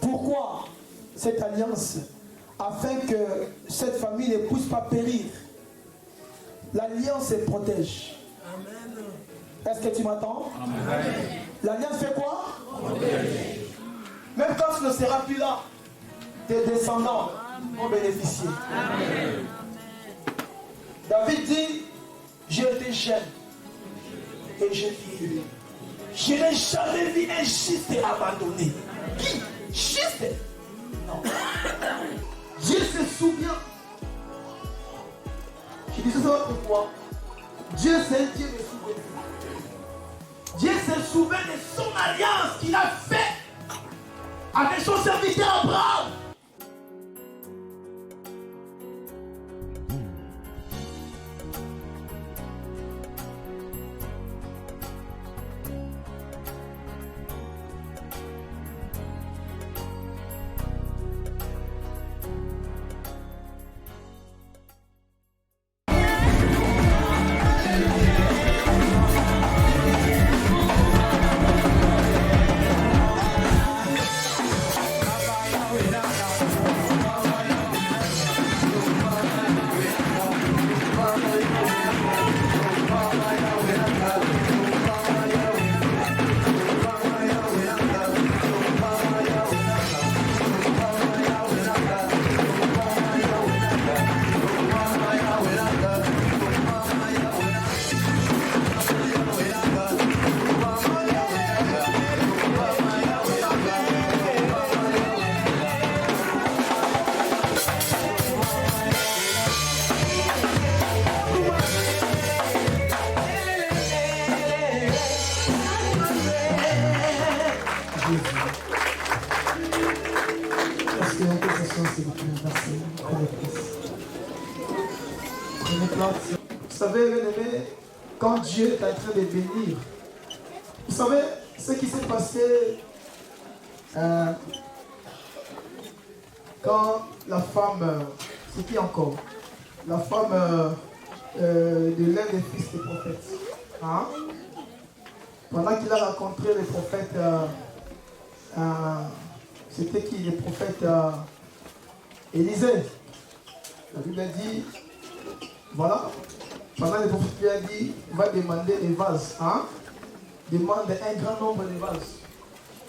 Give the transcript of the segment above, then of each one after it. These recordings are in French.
Pourquoi cette alliance? Afin que cette famille ne puisse pas périr. L'alliance protège. Amen. Est-ce que tu m'entends? L'alliance fait quoi? Protège. Même quand tu ne seras plus là, tes descendants vont bénéficier. Amen. David dit, j'ai été jeune et j'ai vieilli. Je n'ai jamais vu un juste abandonné. Qui? Juste? Non. Dieu se souvient. Je dis ça pourquoi? Dieu c'est un Dieu de souvenir. Dieu se souvient de son alliance qu'il a fait avec son serviteur Abraham. Vous savez, bien-aimé, quand Dieu est en train de bénir, vous savez ce qui s'est passé quand la femme, c'est qui encore? La femme de l'un des fils des prophètes. Hein? Pendant qu'il a rencontré les prophètes, c'était qui? Les prophètes Élisée. La Bible a dit, voilà, pendant les prophètes lui a dit, va demander des vases. Hein? Demande un grand nombre de vases.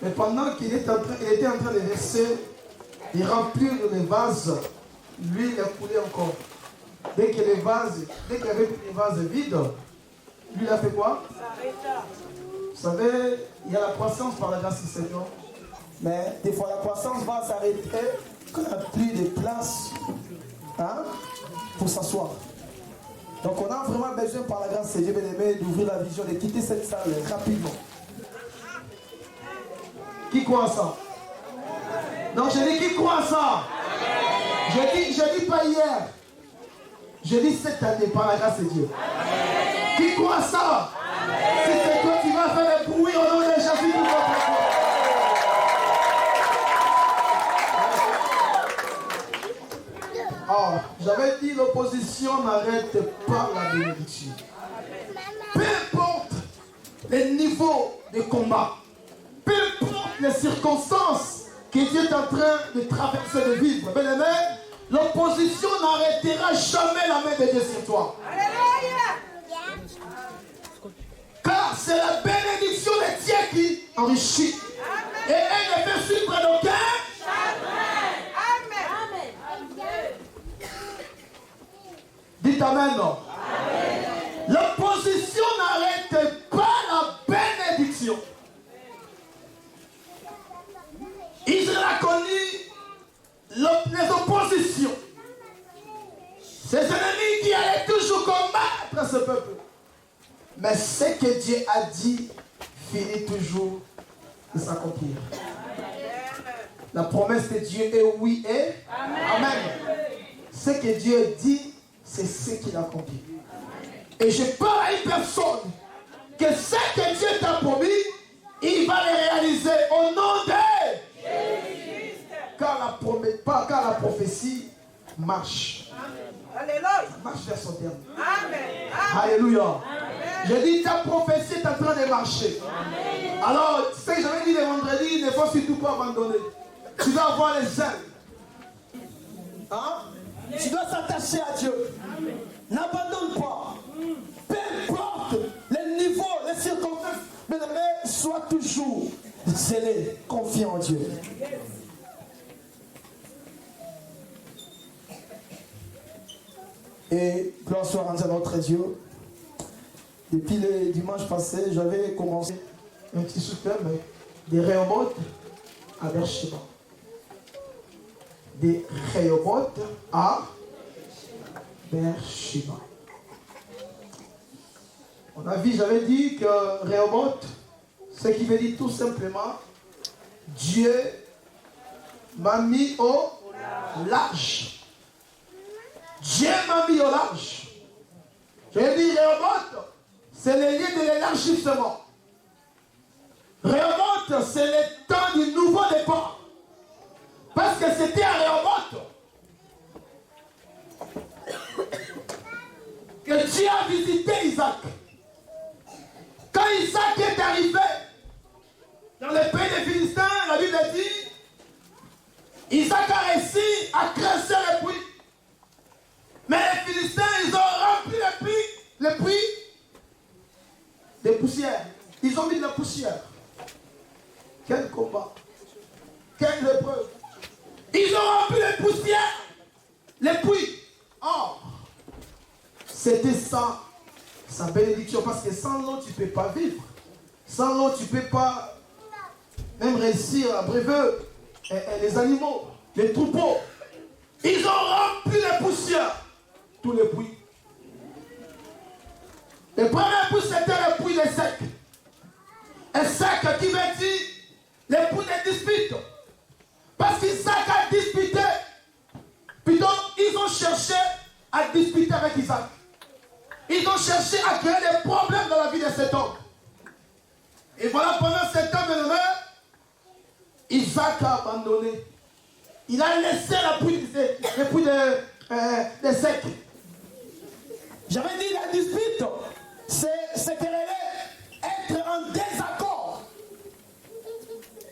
Mais pendant qu'il était en train de verser, de remplir les vases, l'huile a coulé encore. Dès qu'il y avait des vases vides, lui il a fait quoi? Vous savez, il y a la croissance par la grâce du Seigneur. Mais des fois la croissance va s'arrêter quand il n'y a plus de place, hein, pour s'asseoir. Donc on a vraiment besoin par la grâce de Dieu bien-aimé d'ouvrir la vision, de quitter cette salle rapidement. Qui croit à ça? Non, je dis qui croit à ça? Je dis pas hier. Je dis cette année par la grâce de Dieu. Qui croit à ça? Si c'est toi, tu vas faire le bruit au nom de Jésus pour votre foi. Oh, j'avais dit l'opposition n'arrête pas la bénédiction. Peu importe les niveaux de combat, peu importe les circonstances que Dieu est en train de traverser, de vivre, bien aimé, l'opposition n'arrêtera jamais la main de Dieu sur toi. Car c'est la bénédiction de Dieu qui enrichit. Et elle ne peut suivre d'aucun chagrin. Dites Amen. L'opposition n'arrête pas la bénédiction. Israël a connu les oppositions. Ses ennemis qui allaient toujours combattre ce peuple. Mais ce que Dieu a dit finit toujours de s'accomplir. La promesse de Dieu est oui et Amen. Ce que Dieu dit, c'est ce qu'il accomplit. Et je parle à une personne que ce que Dieu t'a promis, il va le réaliser au nom de Jésus. Car la prophétie marche. Alléluia. Marche vers son terme. Amen. Alléluia. Amen. Je dis ta prophétie est en train de marcher. Amen. Alors, ce que j'avais dit le vendredi, il ne faut surtout pas abandonner. Tu dois avoir les ailes. Hein? Tu dois s'attacher à Dieu. N'abandonne pas. Peu importe les niveaux, les circonstances, mais sois toujours zélé, confiant en Dieu. Et gloire soit rendue à notre Dieu. Depuis le dimanche passé, j'avais commencé un petit souper, mais des Rehoboth à Beersheba. Des Rehoboth à Beersheba. On a vu, j'avais dit que Rehoboth, ce qui veut dire tout simplement, Dieu m'a mis au large. Dieu m'a mis au large. J'ai dit Rehoboth, c'est le lieu de l'élargissement. Rehoboth, c'est le temps du nouveau départ. Parce que c'était à Rehoboth que Dieu a visité Isaac. Quand Isaac est arrivé dans le pays des Philistins, la Bible dit, Isaac a réussi à creuser les puits. Mais les Philistins, ils ont rempli les puits de poussière. Ils ont mis de la poussière. Quel combat. Quelle épreuve. Ils ont rempli les poussières, les puits. Oh, c'était ça, sa bénédiction. Parce que sans l'eau, tu ne peux pas vivre. Sans l'eau, tu ne peux pas même réussir à brever les animaux, les troupeaux. Ils ont rempli les poussières, tous les puits. Le premier puits, c'était le puits des secs. Un sec qui veut dire les puits des disputes. Parce qu'Isaac a disputé. Puis donc, ils ont cherché à disputer avec Isaac. Ils ont cherché à créer des problèmes dans la vie de cet homme. Et voilà, pendant cet homme de l'honneur, Isaac a abandonné. Il a laissé les puits des secs. J'avais dit la dispute, c'est être en désaccord.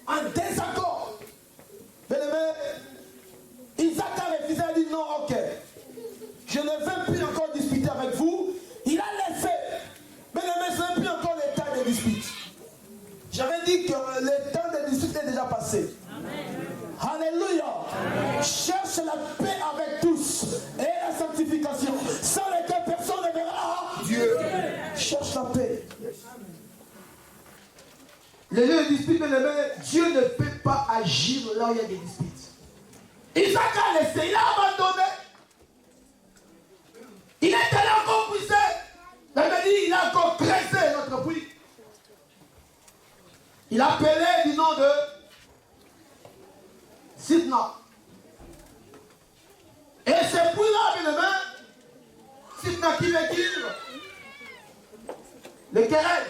En désaccord. Bien-aimé, Isaac a refusé, a dit non, ok. Je ne veux plus encore discuter avec vous. Il a laissé. Bien-aimé, ce n'est plus encore le temps de dispute. J'avais dit que le temps de dispute est déjà passé. Amen. Alléluia. Amen. Cherche la paix avec tous et la sanctification, sans laquelle personne ne verra Dieu. Cherche la paix. Les lieux de dispute, Dieu ne peut pas agir là où il y a des disputes. Isaac a laissé, il a abandonné. Il est allé encore puiser. La Bible dit, il a encore creusé notre puits. Il a appelé du nom de Sitna. Et ce puits-là, bien aimé, Sitna qui veut dire le querelle.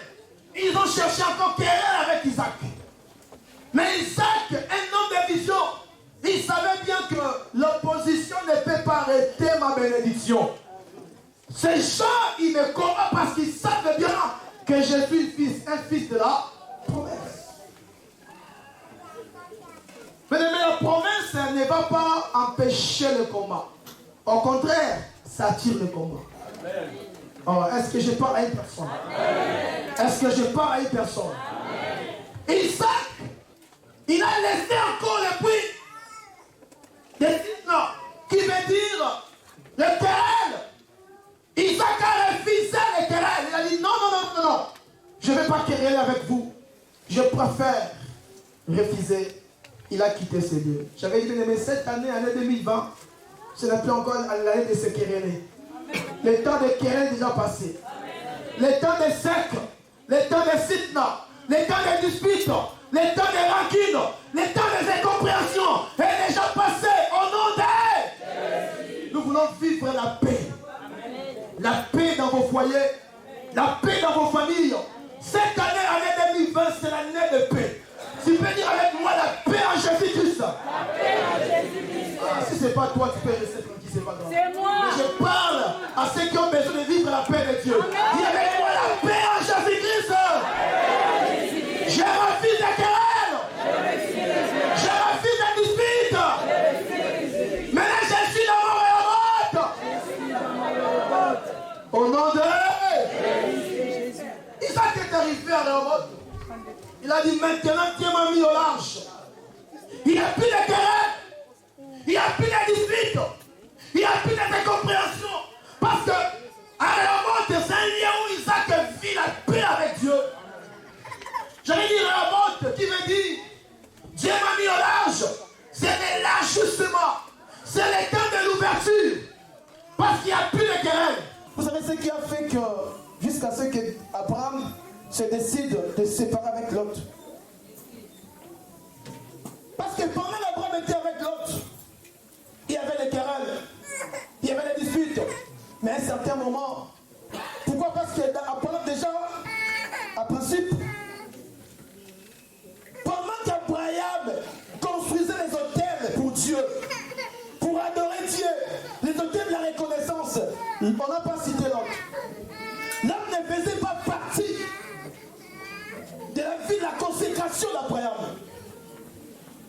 Ils ont cherché encore querelle avec Isaac. Mais Isaac, un homme de vision, il savait bien que l'opposition ne peut pas arrêter ma bénédiction. Ces gens, ils me combattent parce qu'ils savent bien que je suis un fils de la promesse. Mais la promesse ne va pas empêcher le combat. Au contraire, ça attire le combat. Oh, est-ce que je parle à une personne? Est-ce que je parle à une personne? Isaac, il a laissé encore le puits de Sitna, qui veut dire le querelle. Isaac a refusé le querelle. Il a dit non. Je ne vais pas quereller avec vous. Je préfère refuser. Il a quitté ces lieux. J'avais dit, mais cette année 2020, ce n'est plus encore l'année de se quereller. Le temps de querelle est déjà passé. Le temps de sec, le temps de Sitna, le temps de dispute, le temps de rancune, le temps des incompréhensions est déjà passé au nom de... Nous voulons vivre la paix. La paix dans vos foyers, la paix dans vos familles. Cette année 2020, c'est l'année de paix. Tu peux dire avec moi la paix en Jésus-Christ. La paix en Jésus-Christ. Ah, si ce n'est pas toi, tu peux rester tranquille, c'est pas grave. C'est moi. Mais je parle à ceux qui ont besoin de vivre la paix de Dieu. Dis avec moi la paix en Jésus-Christ. Je refuse la querelle. Je refuse la dispute. n'y a plus de querelle, il n'y a plus de disputes, il n'y a plus d'incompréhension. Parce que Rehoboth, c'est un lieu où Isaac vit la paix avec Dieu. J'allais dire Rehoboth qui veut dire Dieu m'a mis au large. C'est le l'ajustement. C'est le temps de l'ouverture. Parce qu'il n'y a plus de querelle. Vous savez ce qui a fait que, jusqu'à ce qu'Abraham se décide de se séparer avec Lot. Parce que pendant qu'Abraham était avec Lot, il y avait des querelles, il y avait des disputes. Mais à un certain moment, pourquoi? Parce que Abraham déjà, à principe, pendant qu'Abraham construisait les autels pour Dieu, pour adorer Dieu, les autels de la reconnaissance, on n'a pas cité Lot. Lot ne faisait pas partie de la vie de la consécration d'Abraham.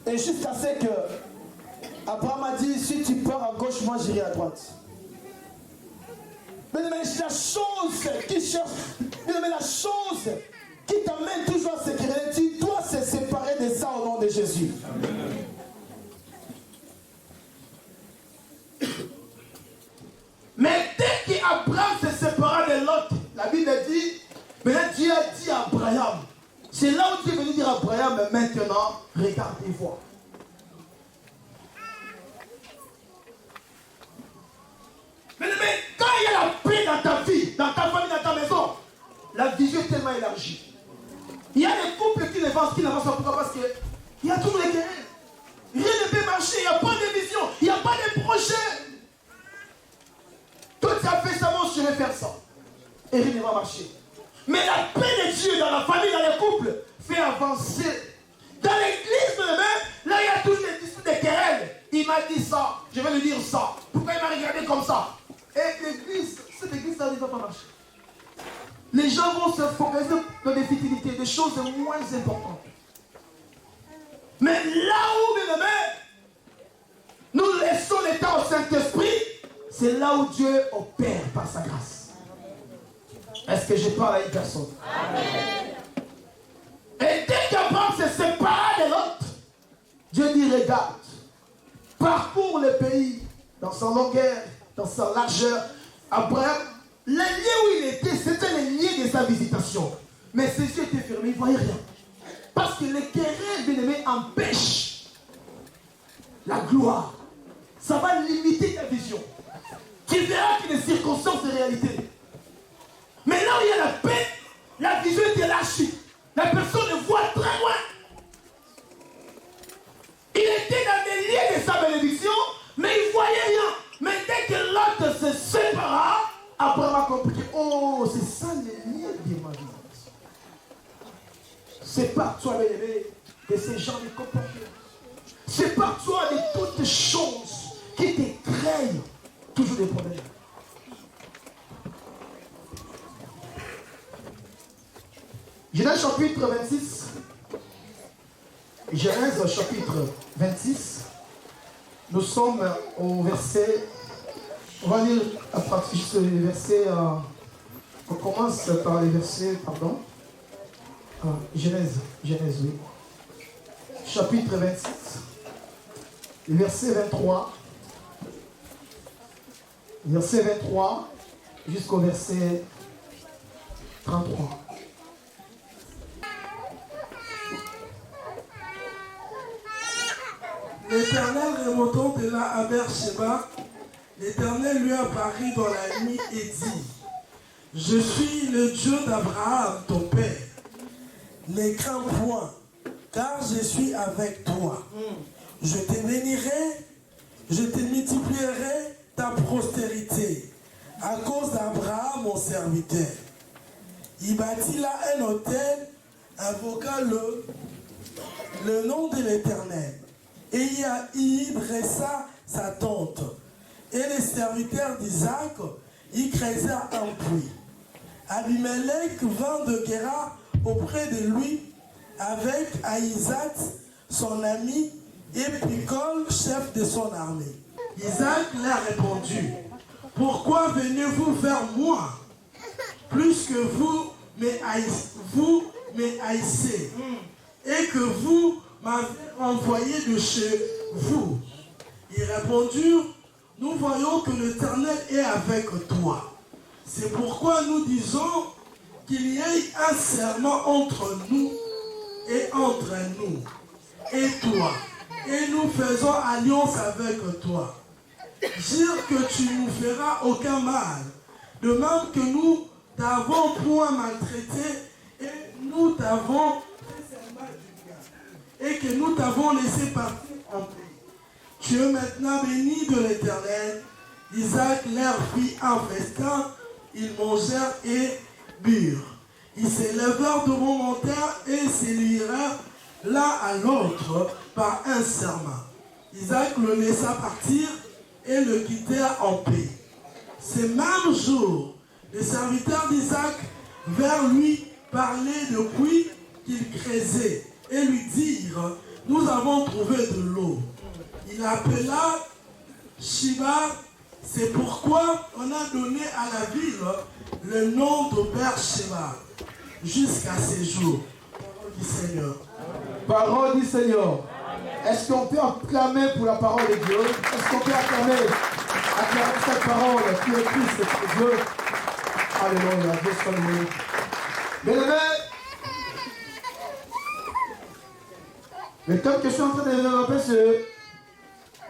Et jusqu'à ce que Abraham a dit, si tu pars à gauche, moi j'irai à droite. Mais la chose qui cherche, mais la chose qui t'amène toujours à ce que tu dois se séparer de ça au nom de Jésus. Amen. Mais dès qu'Abraham se sépara de Lot, la Bible dit, maintenant Dieu a dit à Abraham, c'est là où Dieu est venu dire à Abraham, maintenant, regarde et vois. Mais quand il y a la paix dans ta vie, dans ta famille, dans ta maison, la vision est tellement élargie. Il y a des couples qui n'avancent pas. Pourquoi? Parce qu'il y a toujours les querelles. Rien ne peut marcher, il n'y a pas de vision, il n'y a pas de projet. Toi, tu as fait ça, moi je vais faire ça. Et rien ne va marcher. Mais la paix de Dieu dans la famille, dans les couples, fait avancer. Dans l'église même, là il y a toujours des disputes, des querelles. Il m'a dit ça, je vais lui dire ça. Pourquoi il m'a regardé comme ça? Et l'église, cette église, ça ne va pas marcher. Les gens vont se focaliser dans des futilités, des choses moins importantes. Mais là où, mes amis, nous laissons l'état au Saint-Esprit, c'est là où Dieu opère par sa grâce. Est-ce que je parle à une personne? Amen. Et dès qu'Abraham se sépara de l'autre, Dieu dit, regarde, parcours le pays dans sa longueur, dans sa largeur. Abraham, le lieu où il était, c'était le lieu de sa visitation. Mais ses yeux étaient fermés, il ne voyait rien. Parce que les querelles, bien-aimés, empêchent la gloire. Ça va limiter ta vision. Tu verras qu'il y a des circonstances de réalité. Mais là où il y a la paix, la vision est lâchée. La personne voit très loin. Il était dans des lieux de sa bénédiction, mais il ne voyait rien. Mais dès que l'autre se sépara, Abraham a compris que, oh, c'est ça le lieu de ma vie. C'est par toi, bien-aimé, de ces gens de comportement. C'est par toi de toutes choses qui te créent toujours des problèmes. Genèse chapitre 26. Genèse chapitre 26. Nous sommes au verset, on va lire à partir du verset, on commence par les versets, pardon. Genèse, oui. Chapitre 26, verset 23. Verset 23 jusqu'au verset 33. L'Éternel remontant de là à Beersheba, l'Éternel lui apparut dans la nuit et dit, je suis le Dieu d'Abraham, ton père. Ne crains point, car je suis avec toi. Je te bénirai, je te multiplierai ta postérité, à cause d'Abraham, mon serviteur. Il bâtit là un autel, invoqua le nom de l'Éternel. Et il dressa sa tente. Et les serviteurs d'Isaac y creusèrent un puits. Abimelech vint de Guéra auprès de lui avec Aïsat, son ami, et Picol, chef de son armée. Isaac leur a répondu, pourquoi venez-vous vers moi, plus que vous me haïssez, et que vous m'avait envoyé de chez vous. Ils répondirent, nous voyons que l'Éternel est avec toi. C'est pourquoi nous disons qu'il y ait un serment entre nous et toi. Et nous faisons alliance avec toi. Dire que tu nous feras aucun mal. De même que nous t'avons point maltraité et nous t'avons fait serment du bien. Et que nous t'avons laissé partir en paix. Tu es maintenant béni de l'Éternel. Isaac leur fit un festin. Ils mangèrent et burent. Ils s'élevèrent devant mon terre et s'élirèrent l'un à l'autre par un serment. Isaac le laissa partir et le quittèrent en paix. Ce même jour, les serviteurs d'Isaac vinrent lui parler de puits qu'il creusait et lui dirent, nous avons trouvé de l'eau. Il appela Shiba, c'est pourquoi on a donné à la ville le nom de Beersheba jusqu'à ces jours. Parole du Seigneur. Parole du Seigneur. Est-ce qu'on peut acclamer pour la parole de Dieu? Est-ce qu'on peut acclamer cette parole qui est Christ, c'est Dieu? Alléluia, Dieu soit loué. Bien-aimés, le thème que je suis en train de développer, c'est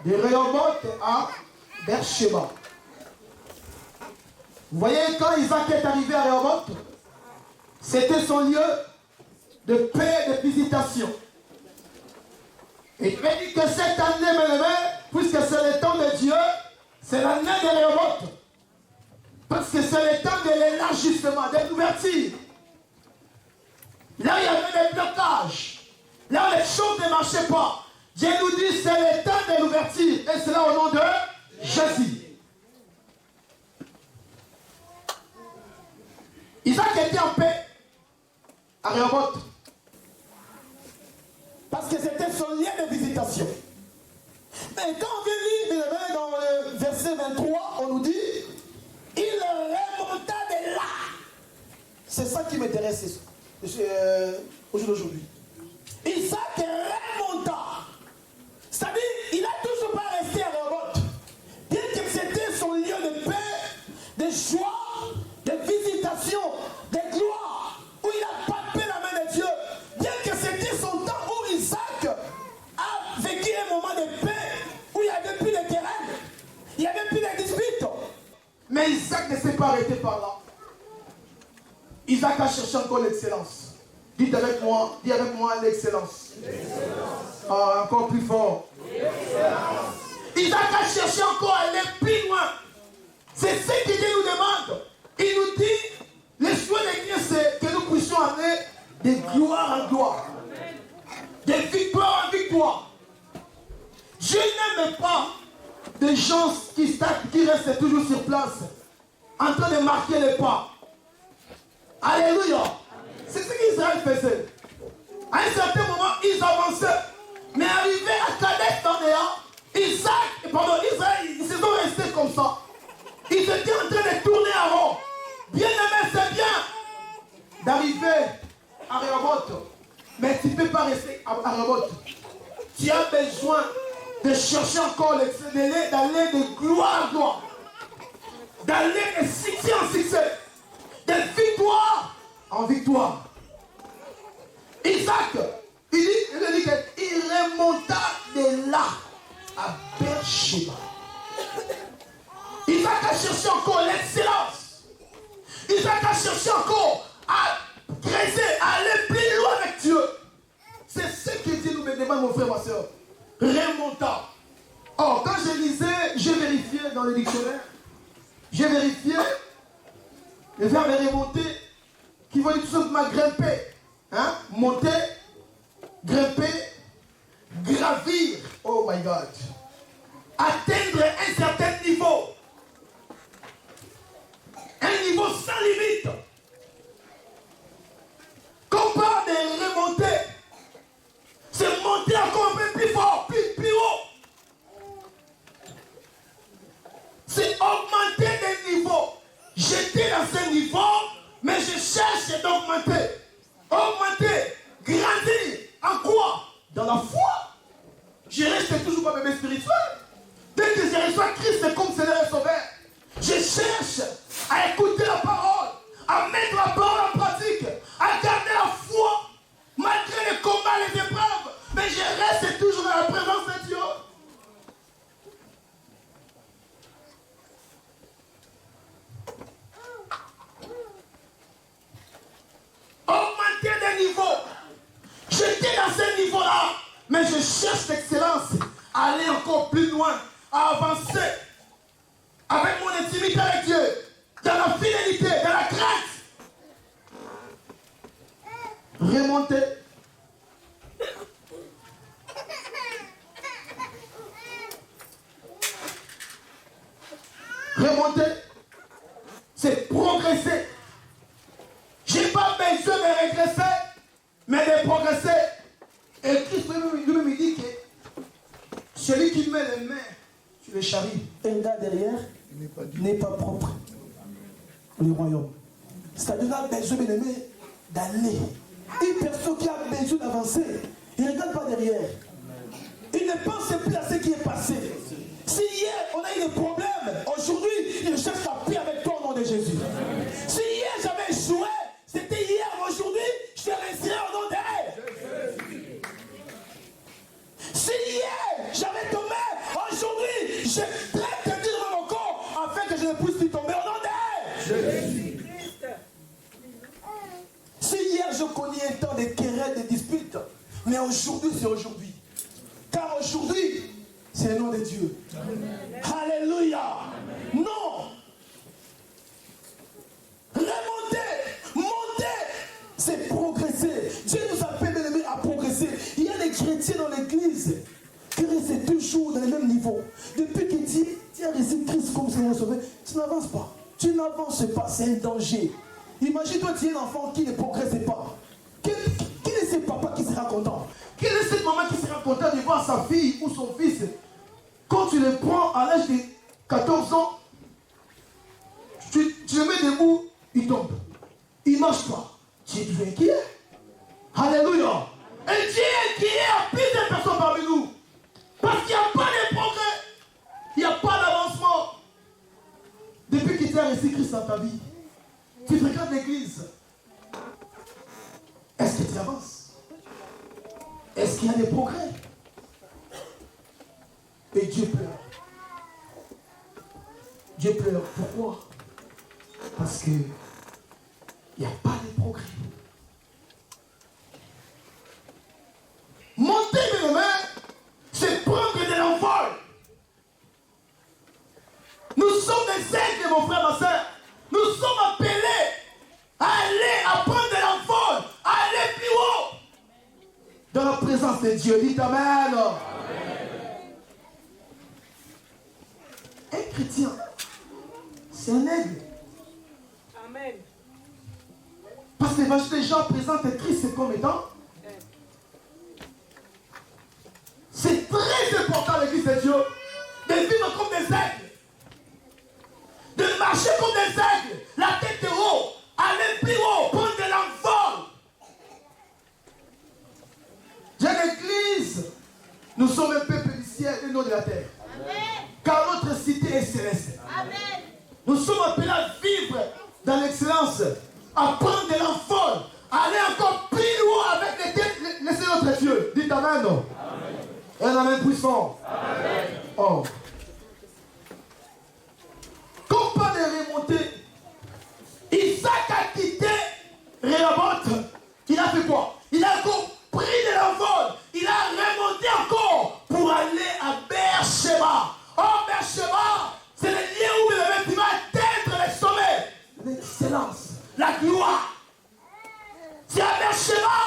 de Rehoboth à Beersheba. Vous voyez, quand Isaac est arrivé à Rehoboth, c'était son lieu de paix et de visitation. Et il m'a dit que cette année, mes amis, puisque c'est le temps de Dieu, c'est l'année de Rehoboth. Parce que c'est le temps de l'élargissement, de l'ouverture. Là, il y avait des blocages. Là, les choses ne marchaient pas. Dieu nous dit c'est le temps de l'ouverture. Et c'est là au nom de Jésus. Isaac était en paix à Rehoboth. Parce que c'était son lien de visitation. Mais quand on vient lire dans le verset 23, on nous dit il remonta de là. C'est ça qui m'intéresse aujourd'hui. Isaac remonta. C'est-à-dire, il n'a toujours pas resté à Rehoboth. Bien que c'était son lieu de paix, de joie, de visitation, de gloire, où il a palpé la main de Dieu. Bien que c'était son temps où Isaac a vécu un moment de paix, où il n'y avait plus de terrain, il n'y avait plus de disputes. Mais Isaac ne s'est pas arrêté par là. Isaac a cherché encore l'excellence. Dites avec moi, dis avec moi l'excellence. Ah, encore plus fort. Isaac a cherché encore à aller plus loin. C'est ce que Dieu nous demande. Il nous dit, le souhait de Dieu, c'est que nous puissions aller de gloire en gloire, de victoire en victoire. Dieu n'aime pas des gens qui restent toujours sur place, en train de marquer les pas. Alléluia. C'est ce qu'Israël faisait. À un certain moment, ils avançaient. Mais arrivé à Kadesh Barnéa, Israël, ils se sont restés comme ça. Ils étaient en train de tourner en rond. Bien aimé, c'est bien d'arriver à Rehoboth. Mais tu ne peux pas rester à Rehoboth. Tu as besoin de chercher encore d'aller de gloire en gloire. D'aller de succès en succès. De victoire en victoire. Isaac, il dit qu'il remonta de là à Beersheba. Isaac a cherché encore l'excellence. Isaac a cherché encore à creuser, à aller plus loin avec Dieu. C'est ce que Dieu nous demande, mon frère, ma soeur. Remonta. Or, quand je lisais, j'ai vérifié dans le dictionnaire, j'ai vérifié le verbe remonter qui veut dire tout simplement grimper. Hein? Monter, grimper, gravir. Oh my God. Atteindre un certain niveau. Un niveau sans limite. Quand on parle de remonter, c'est monter encore un peu plus fort, plus haut. C'est augmenter des niveaux. J'étais dans un niveau, mais je cherche d'augmenter. Augmenter, grandir. En quoi? Dans la c'est toujours pas bébé spirituel. Dès que je reçois Christ comme Seigneur et Sauveur, je cherche à écouter la parole, à mettre la parole en pratique, à garder la foi, malgré les combats, les épreuves. Mais je reste toujours dans la présence de Dieu. Augmenter des niveaux. J'étais dans ce niveau-là, mais je cherche l'excellence, à aller encore plus loin, à avancer avec mon intimité avec Dieu, dans la fidélité, dans la crainte. Remonter. Remonter, c'est progresser. Je n'ai pas besoin de régresser, mais de progresser. Et Christ lui-même dit que celui qui met les mains sur les chariots, un gars derrière n'est pas propre au royaume. C'est-à-dire qu'on a besoin d'aller. Une personne qui a besoin d'avancer, il ne regarde pas derrière. Il ne pense plus à ce qui est passé. Si hier on a eu des problèmes, aujourd'hui il cherche la paix avec toi au nom de Jésus. Si hier j'avais échoué, c'était hier, aujourd'hui je resterai au nom de Jésus. Si hier j'avais tombé, aujourd'hui je traite de Dieu dans mon corps afin que je ne puisse plus tomber au nom de Jésus. Si hier je connais un temps de querelles, de disputes, mais aujourd'hui c'est aujourd'hui. Car aujourd'hui, c'est le nom de Dieu. Amen. Alléluia. Amen. Non. Monter, c'est progresser. Dieu nous appelle à progresser. Il y a des chrétiens dans l'église qui restent toujours dans le même niveau. Depuis que tu as reçu Christ comme Seigneur Sauveur, tu n'avances pas. Tu n'avances pas, c'est un danger. Imagine-toi, tu es un enfant qui ne progresse pas. Quel est ce papa qui sera content? Quelle est cette maman qui sera contente de voir sa fille ou son fils, quand tu le prends à l'âge de 14 ans, tu le mets debout, il tombe. Il ne marche pas. Tu es toujours inquiet. Alléluia. Et Dieu est inquiet à plusieurs personnes parmi nous. Parce qu'il n'y a pas de progrès. Il n'y a pas d'avancement. Depuis que tu as reçu Christ dans ta vie, tu fréquentes l'église. Est-ce que tu avances? Est-ce qu'il y a des progrès? Et Dieu pleure. Dieu pleure. Pourquoi? Parce qu'il n'y a pas de progrès. Monter mes mains, c'est prendre de l'envol. Nous sommes des aigles, mon frère, ma soeur. Nous sommes appelés à aller, à prendre de l'envol, à aller plus haut. Dans la présence de Dieu, dites Amen. Amen. Un chrétien, c'est un aigle. Amen. Parce que l'évangile des gens présente Christ comme étant. C'est très important l'église de Dieu de vivre comme des aigles, de marcher comme des aigles, la tête haut, aller plus haut, prendre de l'envol. J'ai l'église, nous sommes un peuple du ciel et non de la terre. Amen. Car notre cité est céleste. Amen. Nous sommes appelés à vivre dans l'excellence, à prendre de l'envol, à aller encore plus loin avec le Seigneur notre Dieu. Dites Amen. Amen. Un Amen puissant. Amen. Oh. Comme pas de remonter, Isaac a quitté Rehoboth. Il a fait quoi? Il a encore pris de l'envol. Il a remonté encore pour aller à Beersheba. Oh, Beersheba, c'est le lieu où tu vas atteindre les sommets. L'excellence, la gloire. C'est à Beersheba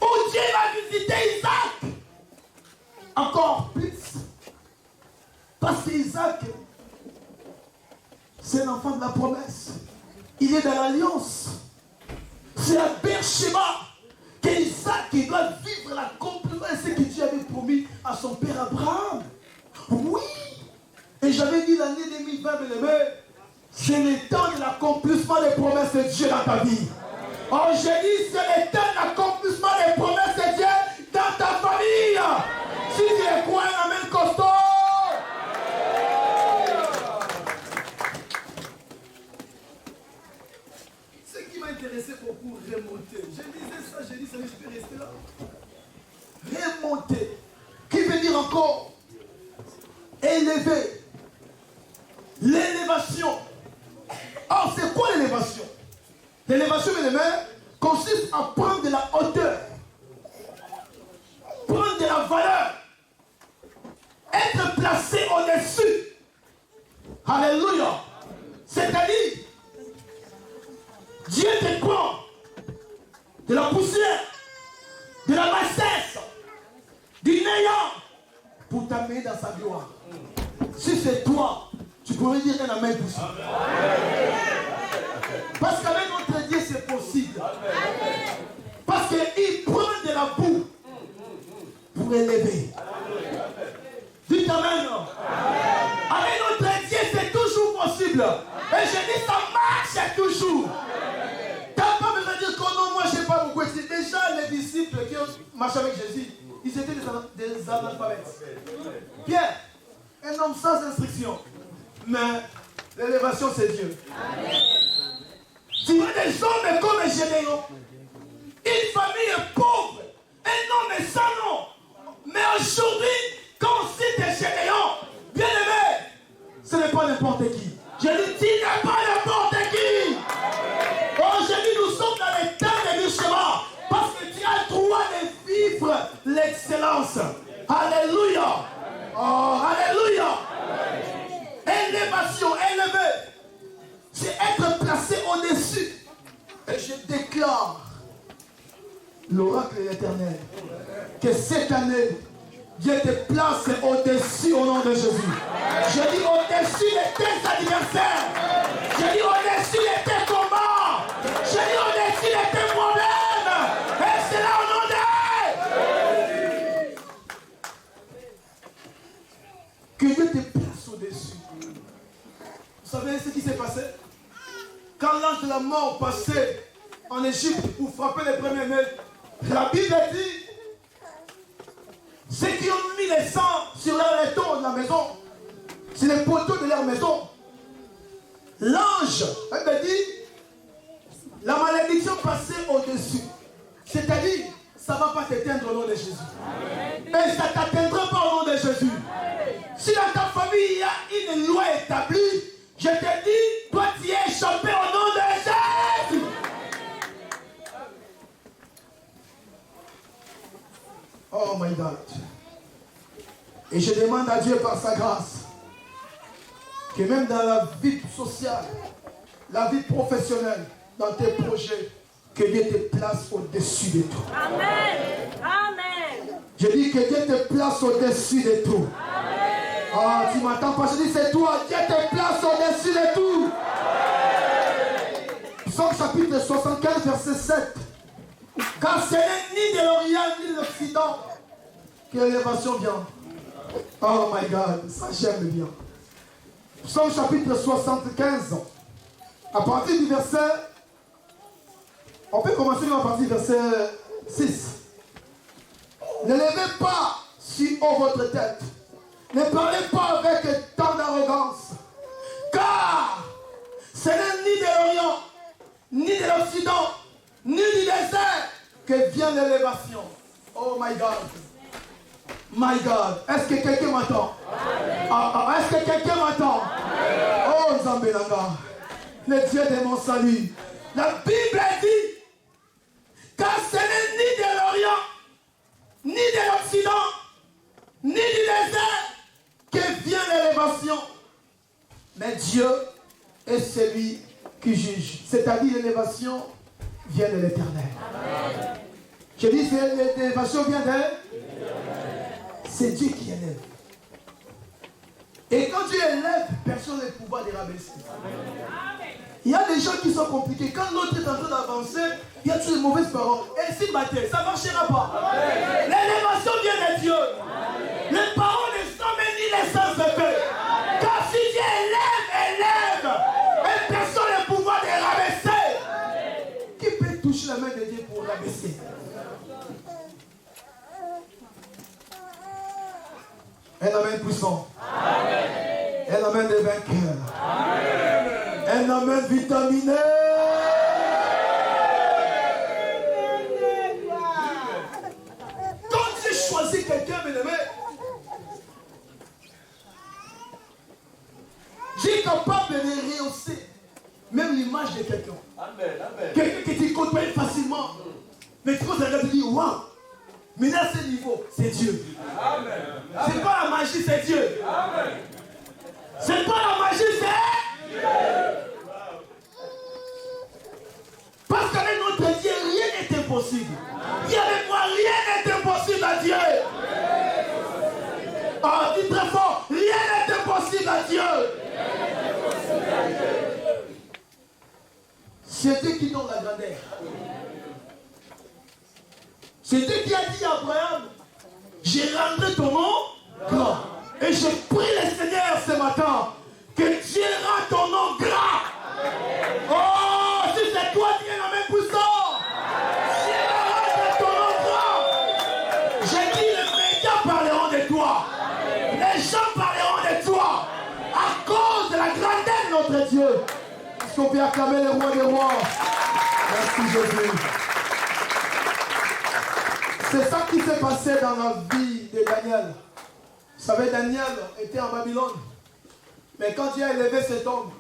où Dieu va visiter Isaac. Encore plus. Parce qu'Isaac, c'est l'enfant de la promesse. Il est dans l'alliance. C'est à Beersheba qu'Isaac doit vivre l'accomplissement de ce que Dieu avait promis à son père Abraham. Oui. Et j'avais dit l'année 2020, c'est le temps de l'accomplissement des promesses de Dieu dans ta vie. Oh, j'ai dit, c'est le temps de l'accomplissement des promesses de Dieu dans ta famille. encore élevé. L'élévation. Alors, c'est quoi l'élévation? L'élévation, mes amis, consiste à prendre de la hauteur, prendre de la valeur, être placé au-dessus. Alléluia. C'est-à-dire, Dieu te prend de la poussière, de la bassesse, du néant, pour t'amener dans sa gloire. Si c'est toi, tu pourrais dire un amen pour ça. Parce qu'avec notre Dieu, c'est possible. Parce qu'il prend de la boue pour élever. Dites amen. Avec notre Dieu, c'est toujours possible. Et je dis, ça marche toujours. Tu n'as pas besoin de dire que non, moi, je n'ai pas beaucoup étudié. Déjà, les disciples qui ont marché avec Jésus, ils étaient des analphabètes. Pierre, un homme sans instruction. Mais l'élévation, c'est Dieu. Tu vois des hommes comme Gédéon. Une famille pauvre. Un homme sans nom. Mais aujourd'hui, quand on cite Gédéon, bien aimé, ce n'est pas n'importe qui. Je dis, tu n'es pas n'importe qui. Aujourd'hui, nous sommes dans les temps de mi-chemin. Parce que tu as le droit de vivre l'excellence. Alléluia. Oh, alléluia. Élévation, élevé, c'est être placé au-dessus. Et je déclare l'oracle de l'Éternel que cette année, Dieu te place au-dessus au nom de Jésus. Je dis au-dessus de tes adversaires. Je dis au-dessus de tes combats. Je dis au-dessus de tes problèmes. Et c'est là au nom de... Que Dieu te place au-dessus. Vous savez ce qui s'est passé? Quand l'ange de la mort passait en Égypte pour frapper les premiers-nés, la Bible dit, ceux qui ont mis les sangs sur les rideaux de la maison, sur les poteaux de leur maison, l'ange, elle me dit, la malédiction passait au-dessus. C'est-à-dire, ça ne va pas t'éteindre au nom de Jésus. Et ça ne t'atteindra pas au nom de Jésus. Si dans ta famille, il y a une loi établie, je te dis, toi tu es échappé au nom de Jésus. Oh my God. Et je demande à Dieu par sa grâce, que même dans la vie sociale, la vie professionnelle, dans tes projets, que Dieu te place au-dessus de tout. Amen. Amen. Je dis que Dieu te place au-dessus de tout. Ah, tu m'entends pas, je dis c'est toi, Dieu te place au-dessus de tout. Psaume chapitre 75, verset 7. Car ce n'est ni de l'Orient ni de l'Occident que l'élévation vient. Oh my God, ça j'aime bien. Psaume chapitre 75, à partir du verset, on peut commencer à partir du verset 6. Ne levez pas si haut votre tête. Ne parlez pas avec tant d'arrogance. Car ce n'est ni de l'Orient, ni de l'Occident, ni du désert que vient l'élévation. Oh my God. My God. Est-ce que quelqu'un m'entend? Est-ce que quelqu'un m'entend? Oh Zambelanga. Le Dieu de mon salut. La Bible dit, car ce n'est ni de l'Orient, ni de l'Occident, ni du désert que vient l'élévation. Mais Dieu est celui qui juge. C'est-à-dire l'élévation vient de l'Éternel. Je dis que l'élévation vient de... C'est Dieu qui élève. Et quand Dieu élève, personne n'a le pouvoir de rabaisser. Il y a des gens qui sont compliqués. Quand l'autre est en train d'avancer, il y a toutes les mauvaises paroles. Et si matin, ça ne marchera pas. L'élévation vient de Dieu. Les paroles ne sont même ni les sens de paix. Car si Dieu élève, et personne n'a le pouvoir de rabaisser. Qui peut toucher la main de Dieu pour rabaisser? Un amen puissant. Un amen de vainqueur. Un amen vitaminé. Quand Dieu choisit quelqu'un, mes amis, capable de rehausser même l'image de quelqu'un. Quelqu'un qui te côtoie facilement. Mais tu commences à regarder et dire, waouh, mais là, ce niveau, c'est Dieu. C'est pas la magie, c'est Dieu. C'est pas la magie, c'est Dieu. Parce qu'avec notre Dieu, rien n'est impossible. Et avec moi, rien n'est impossible à Dieu. Ah, dis très fort, rien n'est impossible à Dieu. C'est Dieu qui donne la grandeur. C'est Dieu qui a dit à Abraham, j'ai rendu ton nom grand. Et je prie le Seigneur ce matin que Dieu rend ton nom grand. Oh, si c'est toi qui es la même puissance, Dieu rend ton nom grand. J'ai dit, les médias parleront de toi. Les gens parleront de toi. À cause de la grandeur de notre Dieu. Est-ce qu'on peut acclamer le roi des rois? Merci Jésus. C'est ça qui s'est passé dans la vie de Daniel. Vous savez, Daniel était en Babylone. Mais quand Dieu a élevé cet homme,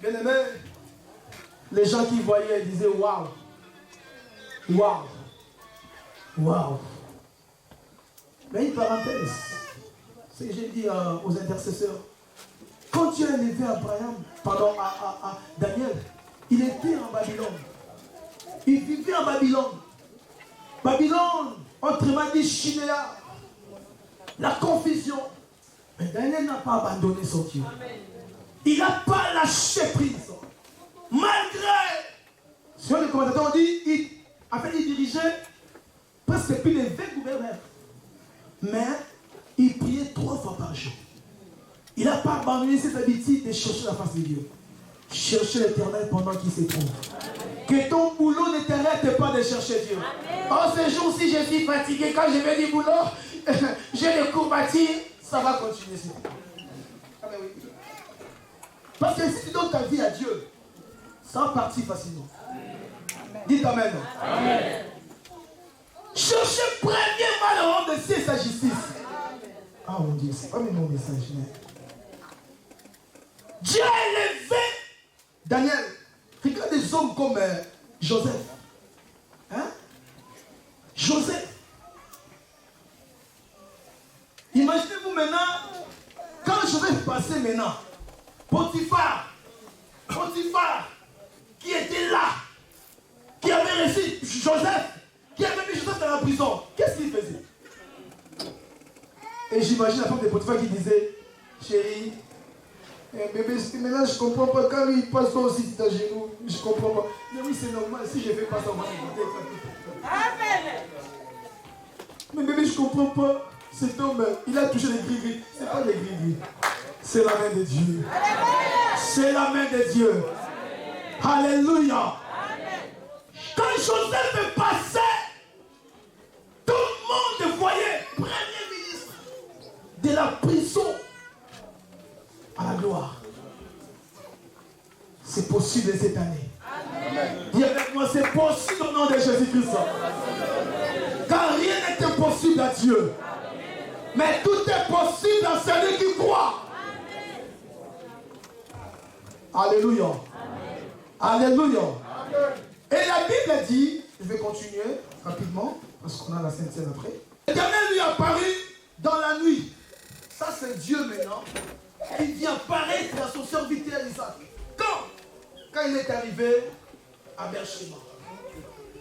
bien aimé, les gens qui voyaient disaient waouh, waouh, waouh. Mais une parenthèse, c'est que j'ai dit aux intercesseurs. Quand Dieu a élevé à Daniel, il était en Babylone. Il vivait en Babylone. Babylone, autrement dit Chinéa, la confusion. Mais Daniel n'a pas abandonné son Dieu. Il n'a pas lâché prise. Malgré, sur les commentateurs on dit, il dirigeait presque plus de 20 gouverneurs. Mais il priait 3 fois par jour. Il n'a pas abandonné ses habitudes de chercher la face de Dieu. Chercher l'Éternel pendant qu'il se trouve. Que ton boulot ne t'arrête pas de chercher Dieu. Oh, ce jour-ci, je suis fatigué. Quand je vais du boulot, j'ai les courbatures. Ça va continuer. Ah, mais oui. Parce que si tu donnes ta vie à Dieu, ça va partir facilement. Dites Amen. Amen. Cherchez premièrement le rang de Dieu et sa justice. Ah mon Dieu, c'est pas mon message. Dieu a élevé Daniel. Regarde des hommes comme Joseph. Hein? Joseph. Imaginez-vous maintenant, quand Joseph passait maintenant, Potiphar, qui était là, qui avait reçu Joseph, qui avait mis Joseph dans la prison, qu'est-ce qu'il faisait? Et j'imagine la femme de Potiphar qui disait, chérie, bébé, maintenant je comprends pas, quand il passe toi aussi dans genoux, je comprends pas. Mais oui, c'est normal, si je fais pas ça, on va se Amen. Mais bébé, je comprends pas. Cet homme, il a touché les gris-gris. C'est pas les gris-gris. C'est la main de Dieu. C'est la main de Dieu. Alléluia. Quand Joseph est passé, tout le monde voyait premier ministre de la prison à la gloire. C'est possible cette année. Dis avec moi, c'est possible au nom de Jésus-Christ. Car rien n'est impossible à Dieu. Mais tout est possible à celui qui croit. Alléluia. Alléluia. Et la Bible dit, je vais continuer rapidement, parce qu'on a la Sainte Seine après. L'Éternel lui apparut dans la nuit. Ça c'est Dieu maintenant. Il vient apparaître à son serviteur Isaac. Quand il est arrivé à Beersheba.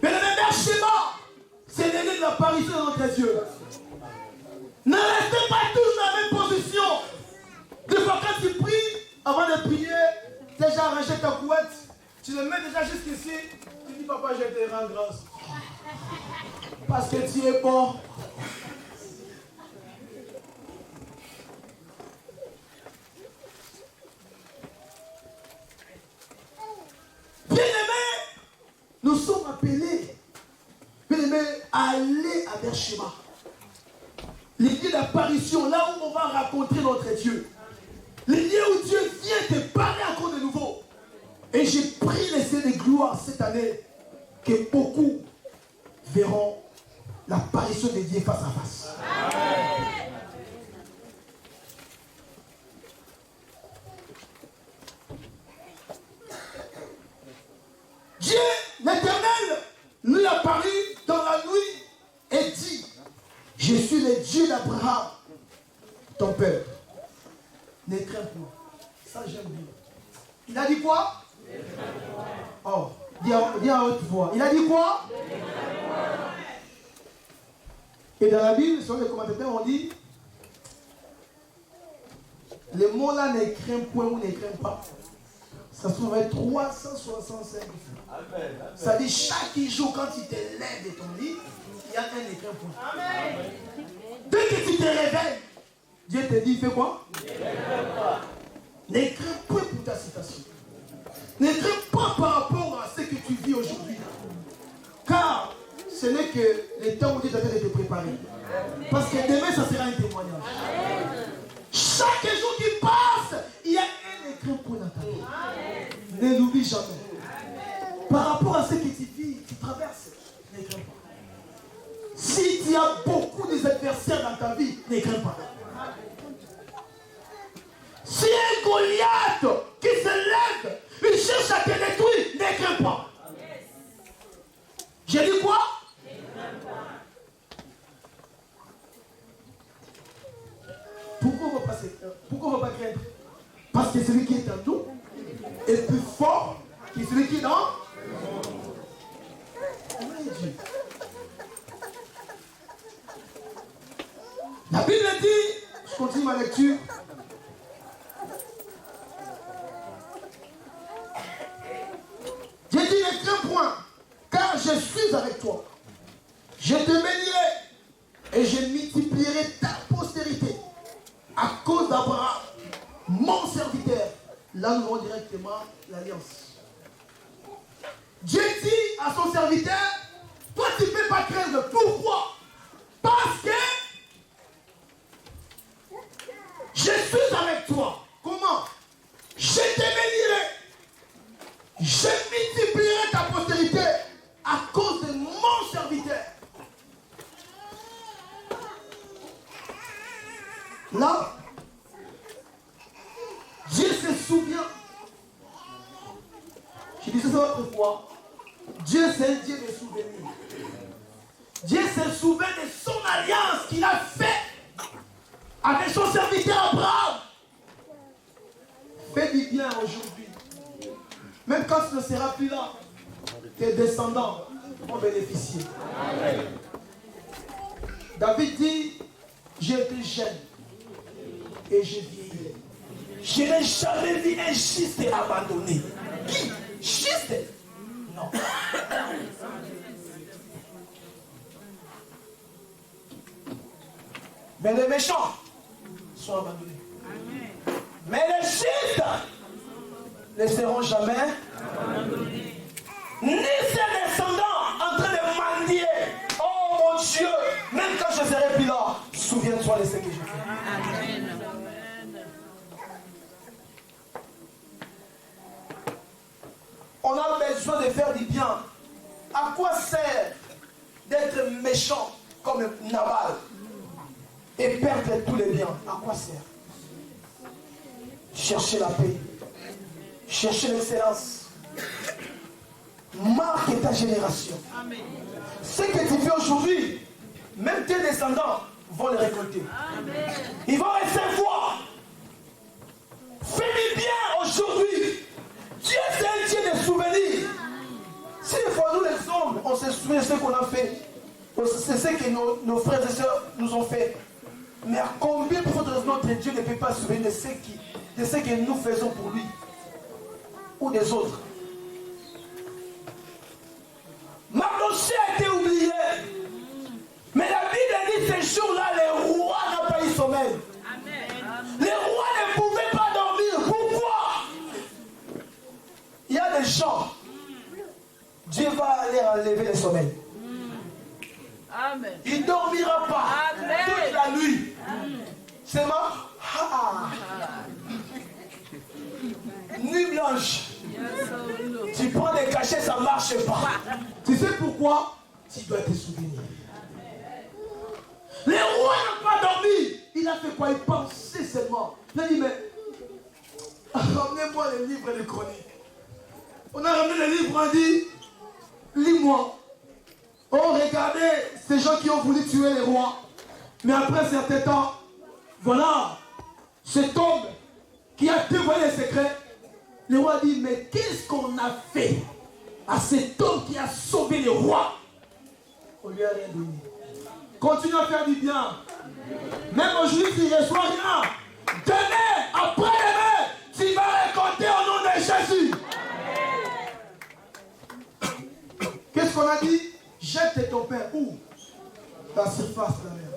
Mais le Beersheba, c'est l'année de l'apparition de notre Dieu. Ne restez pas tous dans la même position. Des fois quand tu pries, avant de prier, déjà arrangé ta couette, tu le mets déjà jusqu'ici, tu dis papa je te rends grâce. Parce que tu es bon. Bien-aimés, nous sommes appelés, bien-aimés, à aller à Beersheba. Les lieux d'apparition, là où on va rencontrer notre Dieu. Les lieux où Dieu vient te parler encore de nouveau. Et j'ai pris les cieux de gloire cette année que beaucoup verront l'apparition de Dieu face à face. Amen. ton père. Ne crains point. Ça, j'aime bien. Il a dit quoi? Oh, dis à haute voix. Il a dit quoi? Et dans la Bible, sur les commentateurs, on dit les mots là, ne crains point ou ne crains pas. Ça se trouve 365 fois. Ça dit chaque jour, quand tu te lèves de ton lit, il y a un ne crains point. Amen. Dès que tu te réveilles, Dieu te dit, fais quoi? Ne crains point pour ta situation. Ne crains pas par rapport à ce que tu vis aujourd'hui. Car ce n'est que le temps où Dieu t'attend de te préparer. Parce que demain, ça sera un témoignage. Chaque jour qui passe, il y a un écran pour ta vie. Ne l'oublie jamais. Par rapport à ce que tu vis, tu traverses, ne crains pas. Si tu as beaucoup d'adversaires dans ta vie, ne crains pas. Si un Goliath qui se lève, il cherche à te détruire, ne crains pas. J'ai dit quoi? Pourquoi on ne va pas craindre? Parce que celui qui est en nous est plus fort que celui qui est dans Dieu. La Bible dit, je continue ma lecture. J'ai dit ne crains point, car je suis avec toi. Je te bénirai et je multiplierai ta postérité à cause d'Abraham, mon serviteur. Là, nous voyons directement l'alliance. Dieu dit à son serviteur, toi tu ne peux pas craindre. Pourquoi? Parce que je suis avec toi. Comment? Je te bénirai. Je multiplierai ta postérité à cause de mon serviteur. Là, Dieu se souvient. Je disais ça l'autre fois. Dieu, c'est un Dieu de souvenirs. Dieu se souvient de son alliance qu'il a faite avec son serviteur Abraham. Fais du bien aujourd'hui. Même quand tu ne seras plus là, tes descendants vont bénéficier. Amen. David dit, j'ai été jeune et j'ai vieilli. Je n'ai jamais vu un juste abandonné. Qui? Juste? Non. Mais les méchants sont abandonnés. Amen. Mais les justes ne seront jamais abandonnés. Ni ses descendants en train de mendier. Oh mon Dieu, même quand je serai plus là, souviens-toi de ce que j'ai fait. Amen. On a besoin de faire du bien. À quoi sert d'être méchant comme Nabal et perdre tous les biens? À quoi sert? Chercher la paix, chercher l'excellence. Marque ta génération. Amen. Ce que tu fais aujourd'hui, même tes descendants vont le récolter. Amen. Ils vont recevoir. Fais du bien aujourd'hui. Dieu, c'est un Dieu de souvenirs. Si des fois nous les hommes, on se souvient de ce qu'on a fait, c'est ce que nos frères et sœurs nous ont fait. Mais à combien de fois notre Dieu ne peut pas se souvenir de ce que nous faisons pour lui ou des autres? Mardochée a été oublié. Mais la Bible dit ces jours-là, les rois n'ont pas eu sommeil. Les rois ne pouvaient pas dormir. Pourquoi? Il y a des gens, Dieu va leur enlever le sommeil. Amen. Il ne dormira pas. Amen. Toute la nuit. C'est mort. Nuit blanche. Tu prends des cachets, ça ne marche pas. Tu sais pourquoi? Tu dois te souvenir. Les rois n'ont pas dormi. Il a fait quoi? Il pensait seulement. Il a dit, mais ramenez-moi les livres de chroniques. On a ramené les livres, on a dit, lis-moi. Oh, regardez ces gens qui ont voulu tuer les rois. Mais après un certain temps, voilà, cet homme qui a dévoilé les secrets, le roi dit, mais qu'est-ce qu'on a fait à cet homme qui a sauvé le roi? On lui a rien donné. Continue à faire du bien. Même aujourd'hui, s'il ne reçoit rien, demain, après-demain, tu vas récolter au nom de Jésus. Qu'est-ce qu'on a dit? Jette ton pain où? Dans la surface de la mer.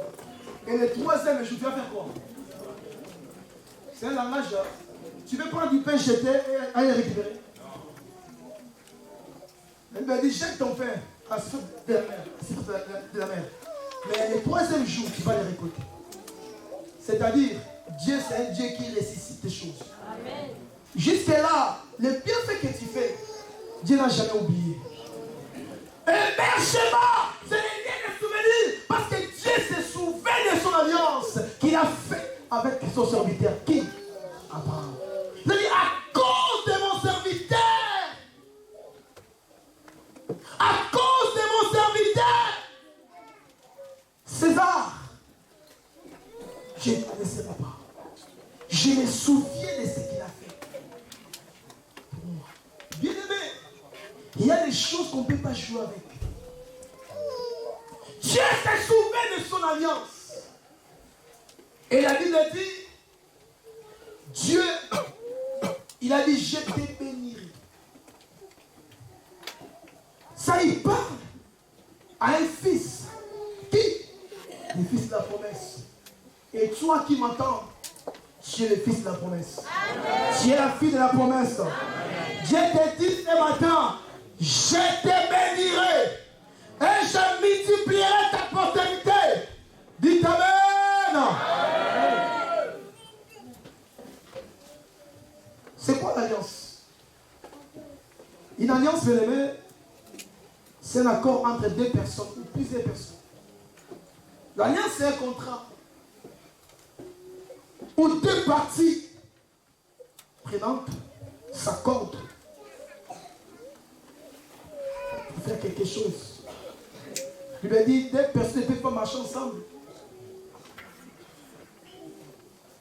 Et le troisième jour, tu vas faire quoi? C'est un langage. Tu veux prendre du pain jeté et aller récupérer? Elle m'a dit, jette ton pain à la surface de la mer. Mais le troisième jour, tu vas les récolter. C'est-à-dire, Dieu, c'est un Dieu qui ressuscite les choses. Amen. Jusque-là, le bienfait que tu fais, Dieu n'a jamais oublié. Et Beersheba, ce n'est rien de souvenir, parce que Dieu se souvient de son alliance qu'il a fait avec son serviteur. Qui? Abraham. Il dit, à cause de mon serviteur, à cause de mon serviteur, César, je ne connaissais pas. Je me souviens de ce qu'il a fait pour moi. Bien aimé, il y a des choses qu'on ne peut pas jouer avec. Dieu se souvient de son alliance. Et la Bible dit, Dieu, il a dit, je te bénirai. Ça, il parle à un fils. Qui? Le fils de la promesse. Et toi qui m'entends, tu es le fils de la promesse. Amen. Tu es la fille de la promesse. Amen. Dieu te dit ce matin, je te bénirai et je multiplierai ta postérité. Dites Amen. Amen. C'est quoi l'alliance? Une alliance, bien aimé, c'est un accord entre deux personnes ou plusieurs personnes. L'alliance, c'est un contrat où deux parties prenantes s'accordent pour faire quelque chose. Il m'a dit, deux personnes ne peuvent pas marcher ensemble.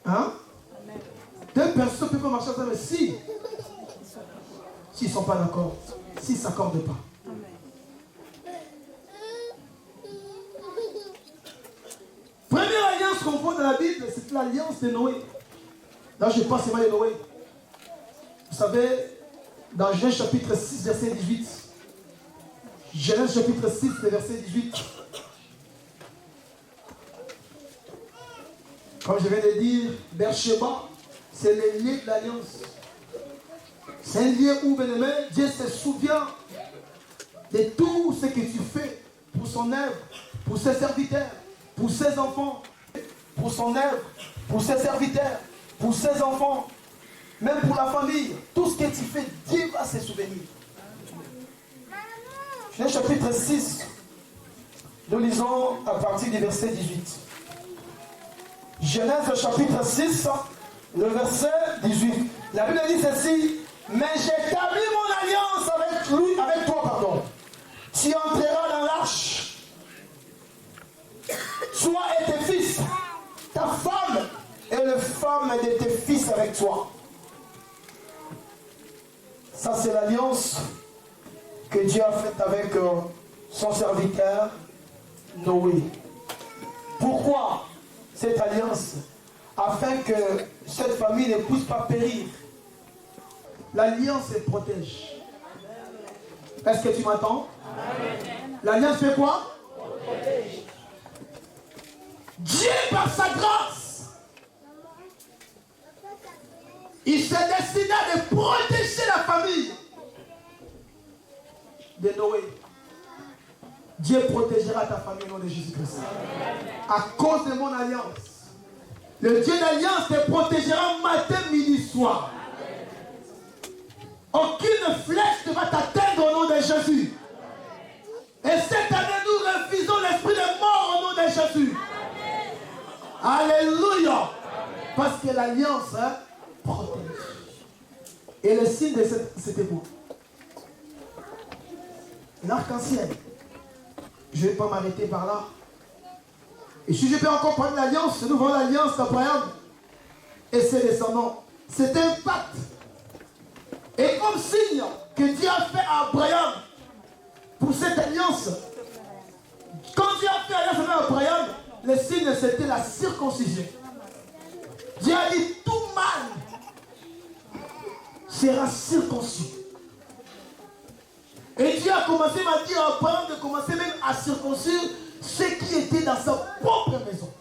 Hein? Deux personnes ne peuvent pas marcher ensemble s'ils ne sont pas d'accord, s'ils ne s'accordent pas. Première alliance qu'on voit dans la Bible, c'est l'alliance de Noé. Là, je passe mal de Noé. Vous savez, dans Genèse chapitre 6, verset 18. Genèse chapitre 6, verset 18. Comme je viens de dire, Beersheba, c'est le lieu de l'alliance. C'est un lieu où, bien aimé, Dieu se souvient de tout ce que tu fais pour son œuvre, pour ses serviteurs, pour ses enfants, pour son œuvre, pour ses serviteurs, pour ses enfants, même pour la famille. Tout ce que tu fais, Dieu va se souvenir. Genèse chapitre 6, nous lisons à partir du verset 18. Genèse chapitre 6, le verset 18. La Bible dit ceci, mais j'établis mon alliance avec toi, pardon. Tu entreras dans l'arche, toi et tes fils, ta femme et les femmes de tes fils avec toi. Ça, c'est l'alliance que Dieu a faite avec son serviteur Noé. Pourquoi cette alliance? Afin que cette famille ne puisse pas périr. L'alliance protège. Est-ce que tu m'entends? L'alliance fait quoi? Protège. Dieu, par sa grâce, il s'est décidé de protéger la famille de Noé. Dieu protégera ta famille au nom de Jésus-Christ. À cause de mon alliance. Le Dieu d'alliance te protégera matin, midi, soir. Aucune flèche ne va t'atteindre au nom de Jésus. Et cette année, nous refusons l'esprit de mort au nom de Jésus. Alléluia. Parce que l'alliance protège. Et le signe de c'était quoi? L'arc-en-ciel. Je ne vais pas m'arrêter par là. Et si je peux encore prendre l'alliance, nous voyons l'alliance d'Abraham et ses descendants. C'est un pacte. Et comme signe que Dieu a fait à Abraham pour cette alliance, quand Dieu a fait alliance avec Abraham, le signe c'était la circoncision. Dieu a dit tout mâle sera circoncis. Et Dieu a commencé à dire à Abraham de commencer même à circoncire ceux qui étaient dans sa propre maison.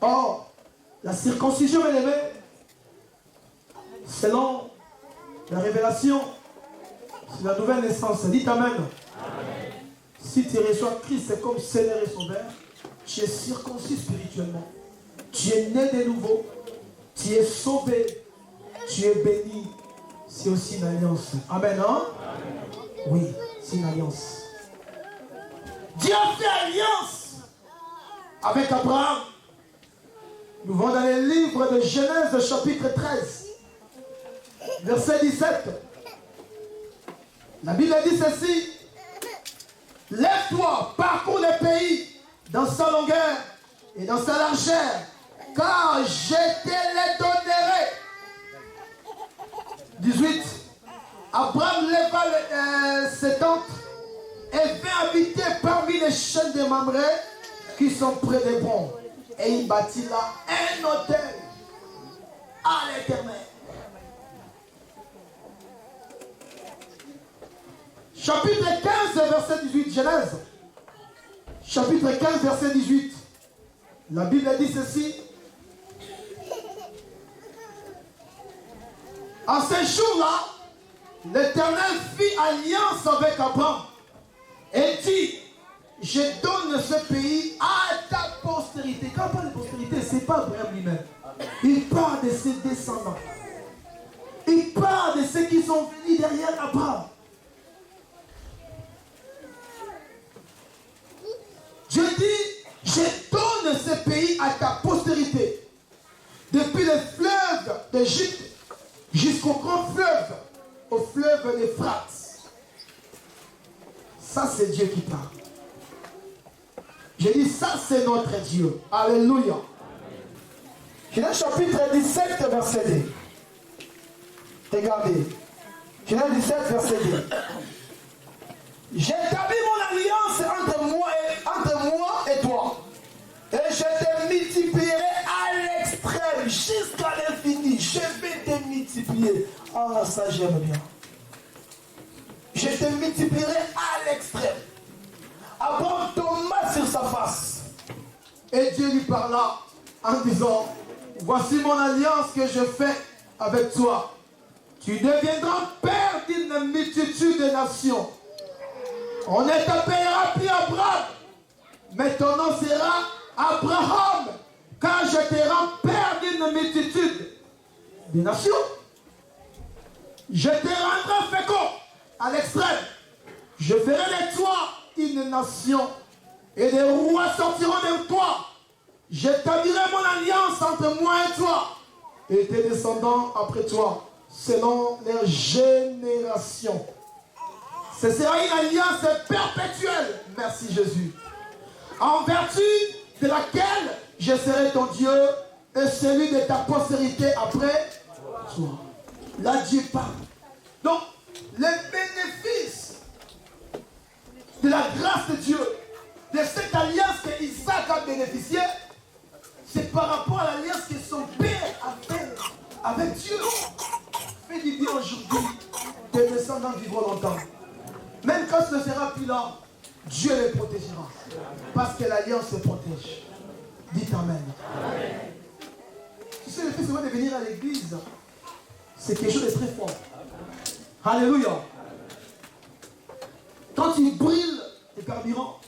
Or, la circoncision, bien aimé, selon la révélation, c'est la nouvelle naissance. Dites Amen. Amen. Si tu reçois Christ comme Seigneur et Sauveur, tu es circoncis spirituellement. Tu es né de nouveau. Tu es sauvé. Tu es béni. C'est aussi une alliance. Amen, hein? Amen. Oui, c'est une alliance. Dieu a fait alliance avec Abraham. Nous voyons dans les livres de Genèse, chapitre 13, verset 17. La Bible dit ceci. Lève-toi, parcours le pays dans sa longueur et dans sa largeur, car je te les donnerai. 18. Abraham leva ses tentes et vint habiter parmi les chaînes de Mamré qui sont près d'Hébron. Et il bâtit là un autel à l'Éternel. Chapitre 15, verset 18, Genèse. Chapitre 15, verset 18. La Bible dit ceci. En ces jours-là, l'Éternel fit alliance avec Abraham et dit, je donne ce pays à ta postérité. Quand on parle de postérité, ce n'est pas Abraham lui-même. Il parle de ses descendants. Il parle de ceux qui sont venus derrière Abraham. Je dis, je donne ce pays à ta postérité. Depuis le fleuve d'Égypte jusqu'au grand fleuve, au fleuve d'Euphrate. Ça, c'est Dieu qui parle. Je dis, ça, c'est notre Dieu. Alléluia. Genèse chapitre 17, verset 2. Regardez. Genèse 17, verset 2. J'établis mon alliance entre moi et toi. Et je te multiplierai à l'extrême, jusqu'à l'infini. Je vais te multiplier. Ah, ça j'aime bien. Je te multiplierai à l'extrême. Abraham tomba sur sa face. Et Dieu lui parla en disant, voici mon alliance que je fais avec toi. Tu deviendras père d'une multitude de nations. On ne t'appellera plus Abraham, mais ton nom sera Abraham, car je te rends père d'une multitude de nations. Je te rendrai fécond à l'extrême. Je ferai de toi une nation, et des rois sortiront de toi. J'établirai mon alliance entre moi et toi, et tes descendants après toi, selon leurs générations. Ce sera une alliance perpétuelle, merci Jésus, en vertu de laquelle je serai ton Dieu et celui de ta postérité après toi. Là, Dieu parle. Donc, les bénéfices de la grâce de Dieu, de cette alliance que Isaac a bénéficié, c'est par rapport à l'alliance que son père a fait avec Dieu. Fais du bien aujourd'hui, tes descendants vivront longtemps. Même quand ce ne sera plus là, Dieu les protégera. Parce que l'alliance se protège. Dites Amen. Amen. Tu sais, le fait de venir à l'église, c'est quelque chose de très fort. Alléluia. Quand tu brûles tes carburants,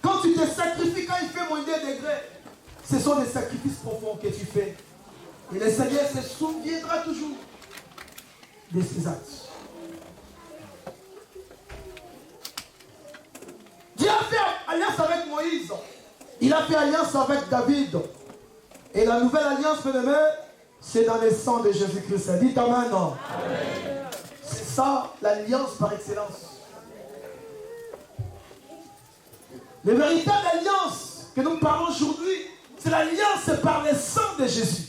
quand tu te sacrifies, quand il fait moins 2 degrés, ce sont des sacrifices profonds que tu fais. Et le Seigneur se souviendra toujours de ces actes. Dieu a fait alliance avec Moïse. Il a fait alliance avec David. Et la nouvelle alliance, bien-aimé, c'est dans le sang de Jésus-Christ. Dites Amen. C'est ça l'alliance par excellence. La véritable alliance que nous parlons aujourd'hui, c'est l'alliance par le sang de Jésus.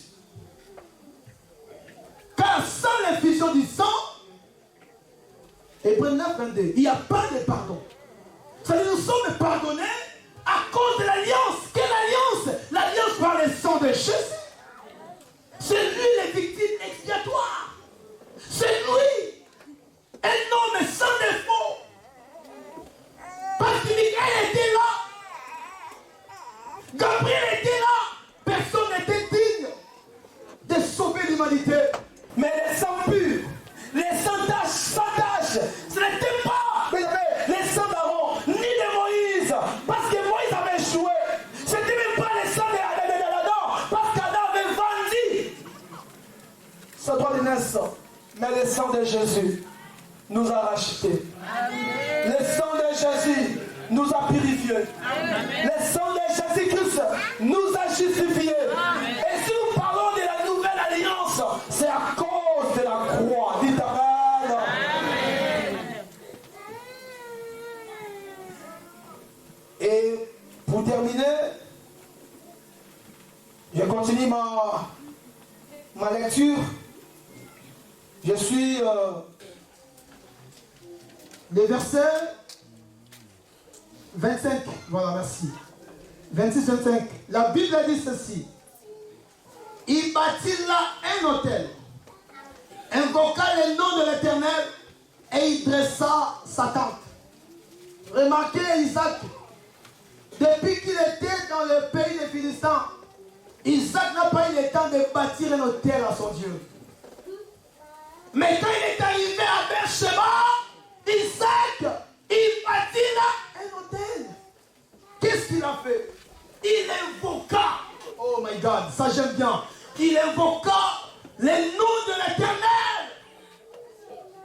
Car sans l'effusion du sang, Hébreux 9, 22, il n'y a pas de pardon. C'est-à-dire nous sommes pardonnés à cause de l'alliance. Quelle alliance? L'alliance par le sang de Jésus. C'est lui les victimes expiatoires. C'est lui, un homme sans défaut. Parce que Michael était là. Gabriel était là. Personne n'était digne de sauver l'humanité. Mais les sangs purs, les sangs sans tache, ce n'était pas les sangs d'Aaron, ni de Moïse, parce que Moïse avait échoué. Ce n'était même pas les sangs d'Adam, parce qu'Adam avait vendu sa droit de naissance. Mais le sang de Jésus nous a rachetés. Le sang de Jésus nous a purifiés. Le sang de Jésus-Christ nous a justifiés. Et si nous parlons de la nouvelle alliance, c'est à cause de la croix. Dites Amen. Et pour terminer, je continue ma lecture. Je suis les versets 25, voilà, merci. 26-25. La Bible dit ceci. Il bâtit là un autel, invoqua le nom de l'Éternel et il dressa sa tente. Remarquez Isaac, depuis qu'il était dans le pays des Philistins, Isaac n'a pas eu le temps de bâtir un autel à son Dieu. Mais quand il est arrivé à Beersheba, Isaac, il bâtit là un autel. Qu'est-ce qu'il a fait? Il invoqua, oh my God, ça j'aime bien. Il invoqua le nom de l'Éternel.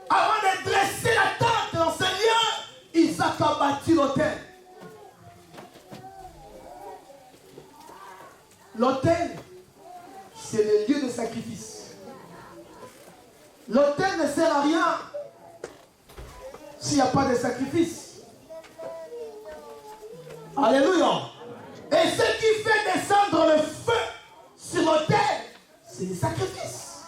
Avant de dresser la tente dans ce lieu, Isaac a bâti l'autel. L'autel, c'est le lieu de sacrifice. L'autel ne sert à rien s'il n'y a pas de sacrifice. Alléluia. Et ce qui fait descendre le feu sur l'autel, c'est le sacrifice.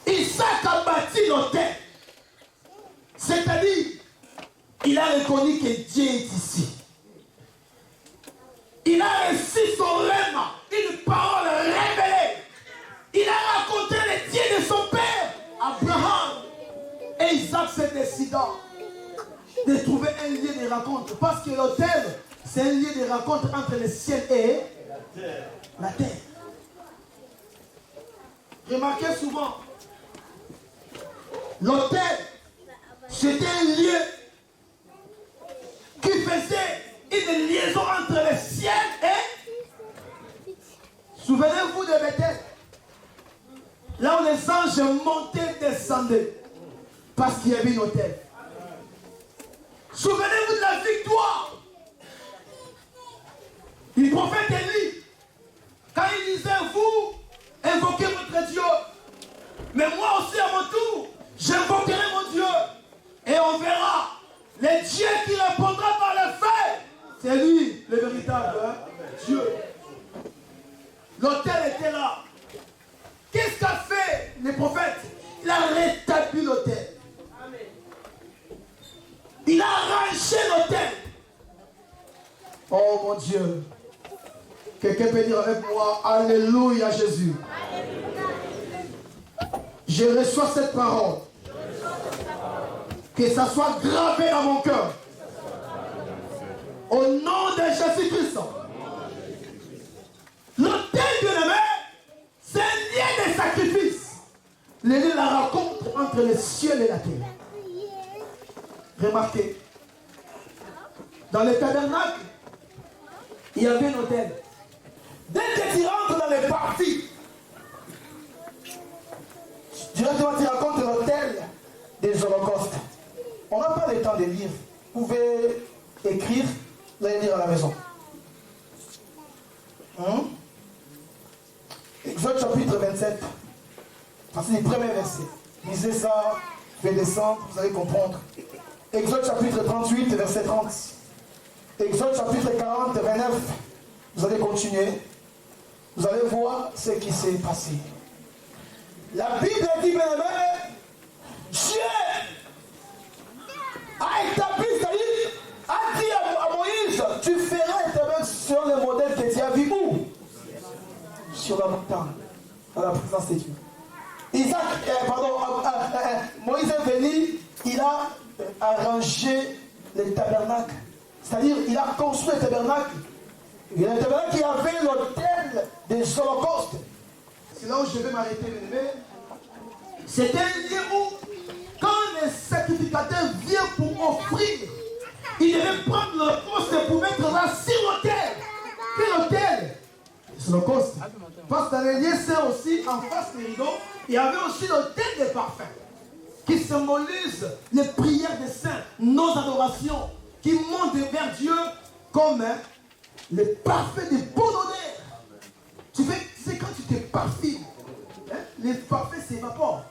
Isaac a bâti l'autel. C'est-à-dire, il a reconnu que Dieu est ici. Il a reçu son rêve, une parole révélée. Il a raconté les dieux de son père, Abraham. Et Isaac s'est décidé de trouver un lieu de rencontre. Parce que l'autel, c'est un lieu de rencontre entre le ciel et la terre. Remarquez souvent, l'autel, c'était un lieu qui faisait une liaison entre le ciel et... Souvenez-vous de Bethel. Là où les anges montaient et descendaient. Parce qu'il y avait une autel. Souvenez-vous de la victoire. Le prophète Élie, quand il disait, vous, invoquez votre Dieu. Mais moi aussi, à mon tour, j'invoquerai mon Dieu. Et on verra. Le Dieu qui répondra par le feu, c'est lui, le véritable Dieu. L'autel était là. Qu'est-ce qu'a fait le prophète? Il a rétabli l'autel. Il a arraché l'autel. Oh mon Dieu. Quelqu'un peut dire avec moi, Alléluia Jésus. Je reçois cette parole. Que ça soit gravé dans mon cœur. Au nom de Jésus-Christ. L'autel bien-aimé, c'est un lien de sacrifice. Le lien de la rencontre entre le ciel et la terre. Remarquez. Dans le tabernacle, il y avait un autel. Dès que tu rentres dans les parties, directement tu rencontres l'autel des holocaustes. On n'a pas le temps de lire. Vous pouvez écrire, et lire à la maison. Exode chapitre 27. C'est le premier verset. Lisez ça Je vais descendre, vous allez comprendre. Exode chapitre 38, verset 30. Exode chapitre 40, 29. Vous allez continuer. Vous allez voir ce qui s'est passé. La Bible dit, bien aimé, Dieu a établi, c'est-à-dire, a dit à Moïse, tu feras établir sur le modèle que tu as vu où? Sur la montagne, dans la présence de Dieu. Moïse est venu, il a arrangé le tabernacle. C'est-à-dire, il a construit le tabernacle. Il y a un tabernacle qui avait l'autel des holocaustes. C'est là où je vais m'arrêter, mes amis. C'est un lieu où, quand les sacrificateurs viennent pour offrir, ils devaient prendre l'holocauste pour mettre là sur l'autel. Quel autel? C'est l'holocauste. Parce que dans les lieux saints aussi, en face des rideaux, il y avait aussi l'autel des parfums, qui symbolise les prières des saints, nos adorations, qui montent vers Dieu comme les parfums de bonne odeur. Tu sais, c'est quand tu te parfumes, les parfums s'évaporent.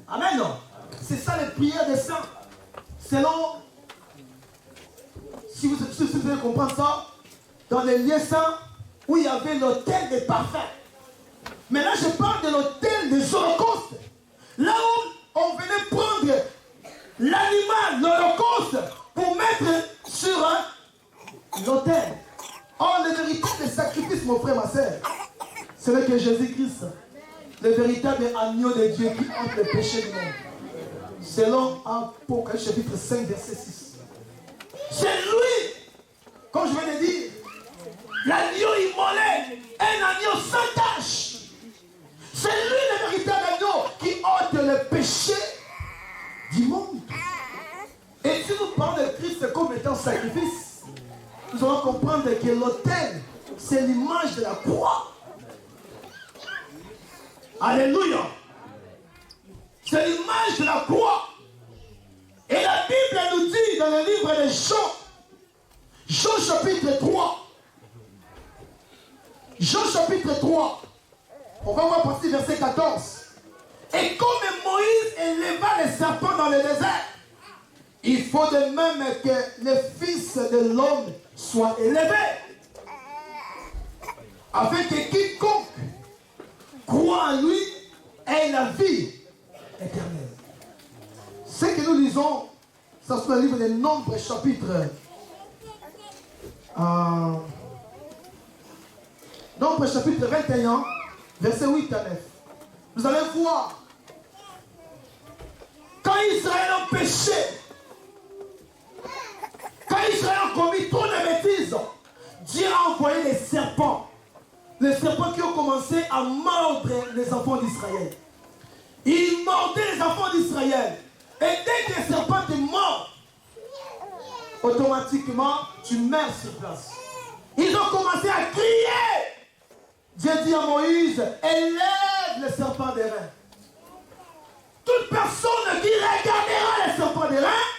Amen, non? C'est ça les prières des saints. Selon, si vous devez comprendre ça, dans les lieux saints où il y avait l'autel des parfums. Maintenant, je parle de l'autel des holocaustes. Là où on venait prendre l'animal, l'holocauste, pour mettre sur l'autel. Or, le véritable sacrifice, mon frère, ma soeur, c'est là que Jésus-Christ, le véritable agneau de Dieu qui ôte le péché du monde. Selon Apocalypse chapitre 5, verset 6. C'est lui, comme je viens de dire, l'agneau immolé, un agneau sans tache. C'est lui le véritable agneau qui ôte le péché du monde. Et si nous parlons de Christ comme étant sacrifice, nous allons comprendre que l'autel, c'est l'image de la croix. Alléluia. C'est l'image de la croix. Et la Bible nous dit dans le livre de Jean, Jean chapitre 3. Jean chapitre 3. On va voir partir verset 14. Et comme Moïse éleva les serpents dans le désert, il faut de même que le Fils de l'homme soit élevé, afin que quiconque croit en lui ait la vie éternelle. Ce que nous lisons, ça c'est le livre des Nombres, chapitre Nombres, chapitre 21, verset 8 à 9. Vous allez voir, quand Israël a péché, quand Israël a commis trop de bêtises, Dieu a envoyé les serpents qui ont commencé à mordre les enfants d'Israël. Ils mordaient les enfants d'Israël. Et dès que les serpents te mordent, automatiquement, tu meurs sur place. Ils ont commencé à crier. Dieu dit à Moïse, élève les serpents des reins. Toute personne qui regardera les serpents des reins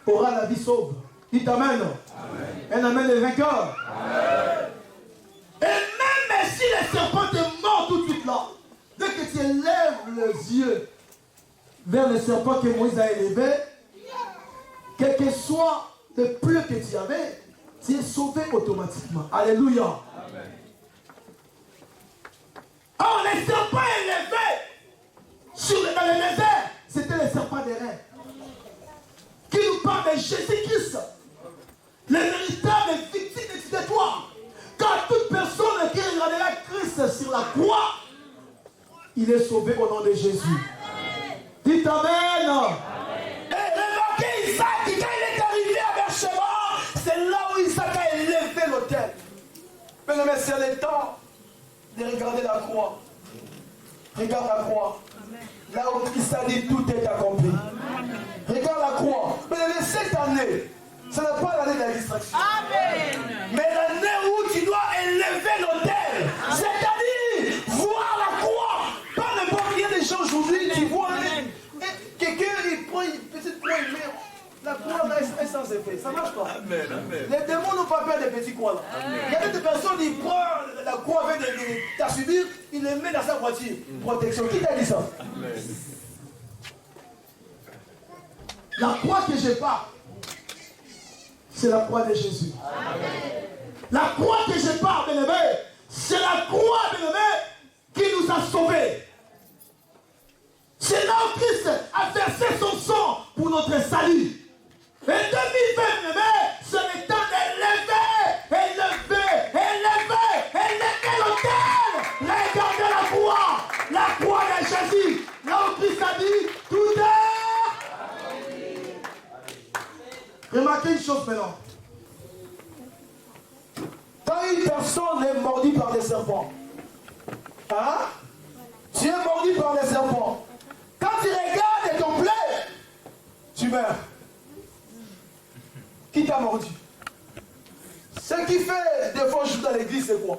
aura la vie sauve. Dites Amen. Un Amen des vainqueurs. Amen. Et même si les serpents te mordent tout de suite là, dès que tu élèves les yeux vers le serpent que Moïse a élevé, quel que soit le pleu que tu avais, tu es sauvé automatiquement. Alléluia. Amen. Or, les serpents élevés dans le désert, c'était les serpents des reins. Qui nous parle de Jésus-Christ, le véritable victime expiatoire. Car toute personne qui regardera Christ sur la croix, il est sauvé au nom de Jésus. Amen. Dites Amen. Amen. Et remarquez Isaac, quand il est arrivé à Beersheba, c'est là où Isaac a élevé l'autel. Mais c'est le temps de regarder la croix. Regarde la croix. Là où Christ a dit tout est accompli. Amen. Regarde la croix. Mais cette année, ce n'est pas l'année de la distraction. Amen. Mais l'année où tu dois élever l'autel. C'est-à-dire voir la croix. Pas n'importe quel des gens aujourd'hui qui voient quelqu'un, il prend une petite croix, il met. La croix est sans effet. Ça ne marche pas. Amen. Les démons n'ont pas peur des petits croix là. Il y a des personnes qui prennent la croix avec ta subir, il les met dans sa voiture. Protection. Qui t'a dit ça? Amen. La croix que je parle, c'est la croix de Jésus. Amen. La croix que je parle, bien-aimé, c'est la croix, bien-aimé, qui nous a sauvés. C'est là où Christ a versé son sang pour notre salut. Et 2020, c'est le temps d'élever l'autel. Regardez la croix de Jésus. Là où Christ a dit, tout est. Remarquez une chose maintenant. Quand une personne est mordue par des serpents, hein? Tu es mordu par les serpents. Quand tu regardes et ton plaie, tu meurs. Qui t'a mordu? Ce qui fait des fois je joue dans l'église, c'est quoi?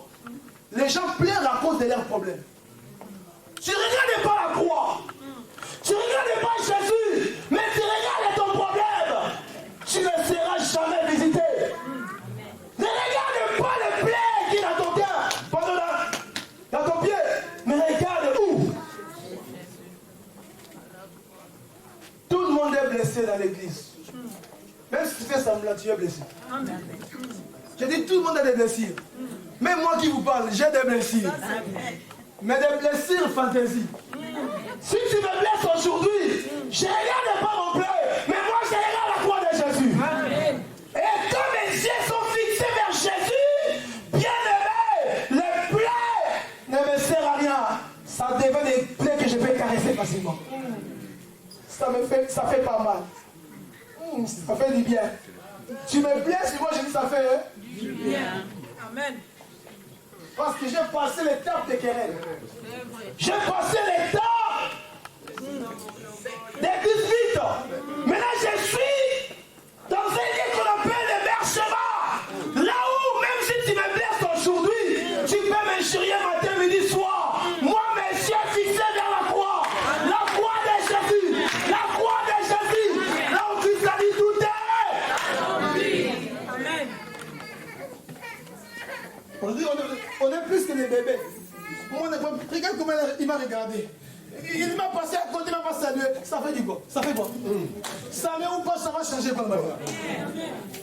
Les gens pleurent à cause de leurs problèmes. Tu ne regardes pas la croix. Tu ne regardes pas Jésus. Mais tu regardes ton problème. Tu ne seras jamais visité. Ne regarde pas le plaie qui est dans ton cœur. Pardon, dans ton pied. Mais regarde où? Tout le monde est blessé dans l'église. Même si tu fais semblant, tu es blessé. Je dis tout le monde a des blessures. Même moi qui vous parle, j'ai des blessures. Mais des blessures fantaisie. Si tu me blesses aujourd'hui, je ne regarde pas mon plaie, mais moi je regarde la croix de Jésus. Et quand mes yeux sont fixés vers Jésus, bien aimé, les plaies ne me servent à rien. Ça devient des plaies que je peux caresser facilement. Ça fait pas mal. Ça fait du bien. Tu me blesses, moi je dis ça fait Du bien. Amen. Parce que j'ai passé l'étape de querelle. J'ai passé l'étape des 18 ans. Maintenant je suis dans un lieu qu'on appelle le Bercheva. Là où même si tu me blesses aujourd'hui, tu peux m'injurier matin, midi, soir. Moi mes yeux fixés vers la croix. La croix de Jésus. La croix de Jésus. Là où Christ a dit tout est. Amen. On est plus que des bébés. Moi, regarde comment il m'a regardé. Il m'a passé à côté, il m'a passé à lui. Ça fait du quoi? Ça fait quoi? Salut ou pas, ça va changer par le matin.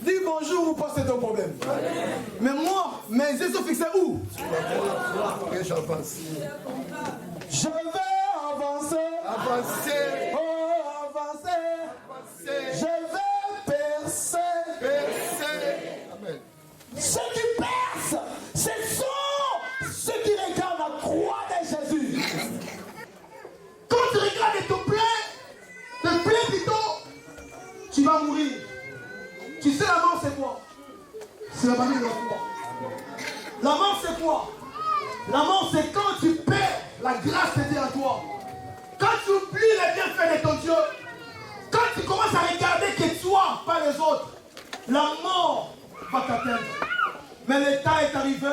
Dis bonjour ou pas, c'est ton problème. Mais moi, mes yeux sont fixés où? Je vais avancer. Avancer. Oh, avancer. Je vais percer. Amen. Ceux qui percent, ce sont ceux qui regardent la croix de Jésus. Quand tu regardes ton plaie plutôt, tu vas mourir. Tu sais la mort c'est quoi? C'est la maladie de la croix. La mort c'est quoi? La mort c'est quand tu perds la grâce de Dieu à toi. Quand tu oublies les bienfaits de ton Dieu. Quand tu commences à regarder que toi, pas les autres, la mort va t'atteindre. Mais le temps est arrivé.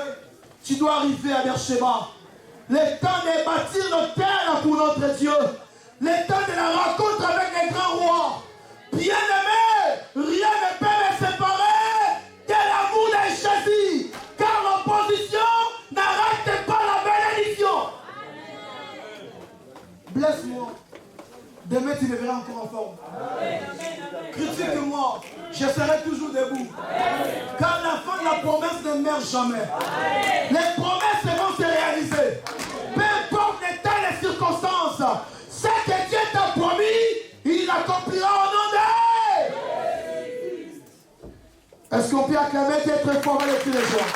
Tu dois arriver à Bercheba. Le temps de bâtir notre terre pour notre Dieu. Le temps de la rencontre avec les grands rois. Bien-aimé, rien ne peut me séparer de l'amour de Jésus. Car l'opposition n'arrête pas la bénédiction. Blesse-moi. Demain, tu me verras encore en forme. Critique-moi, je serai toujours debout. Car la fin de la promesse ne meurt jamais. Les promesses vont se réaliser. Peu importe les temps et les circonstances, ce que Dieu t'a promis, il l'accomplira au nom de. Est-ce qu'on peut acclamer Dieu très fort avec tous les jours?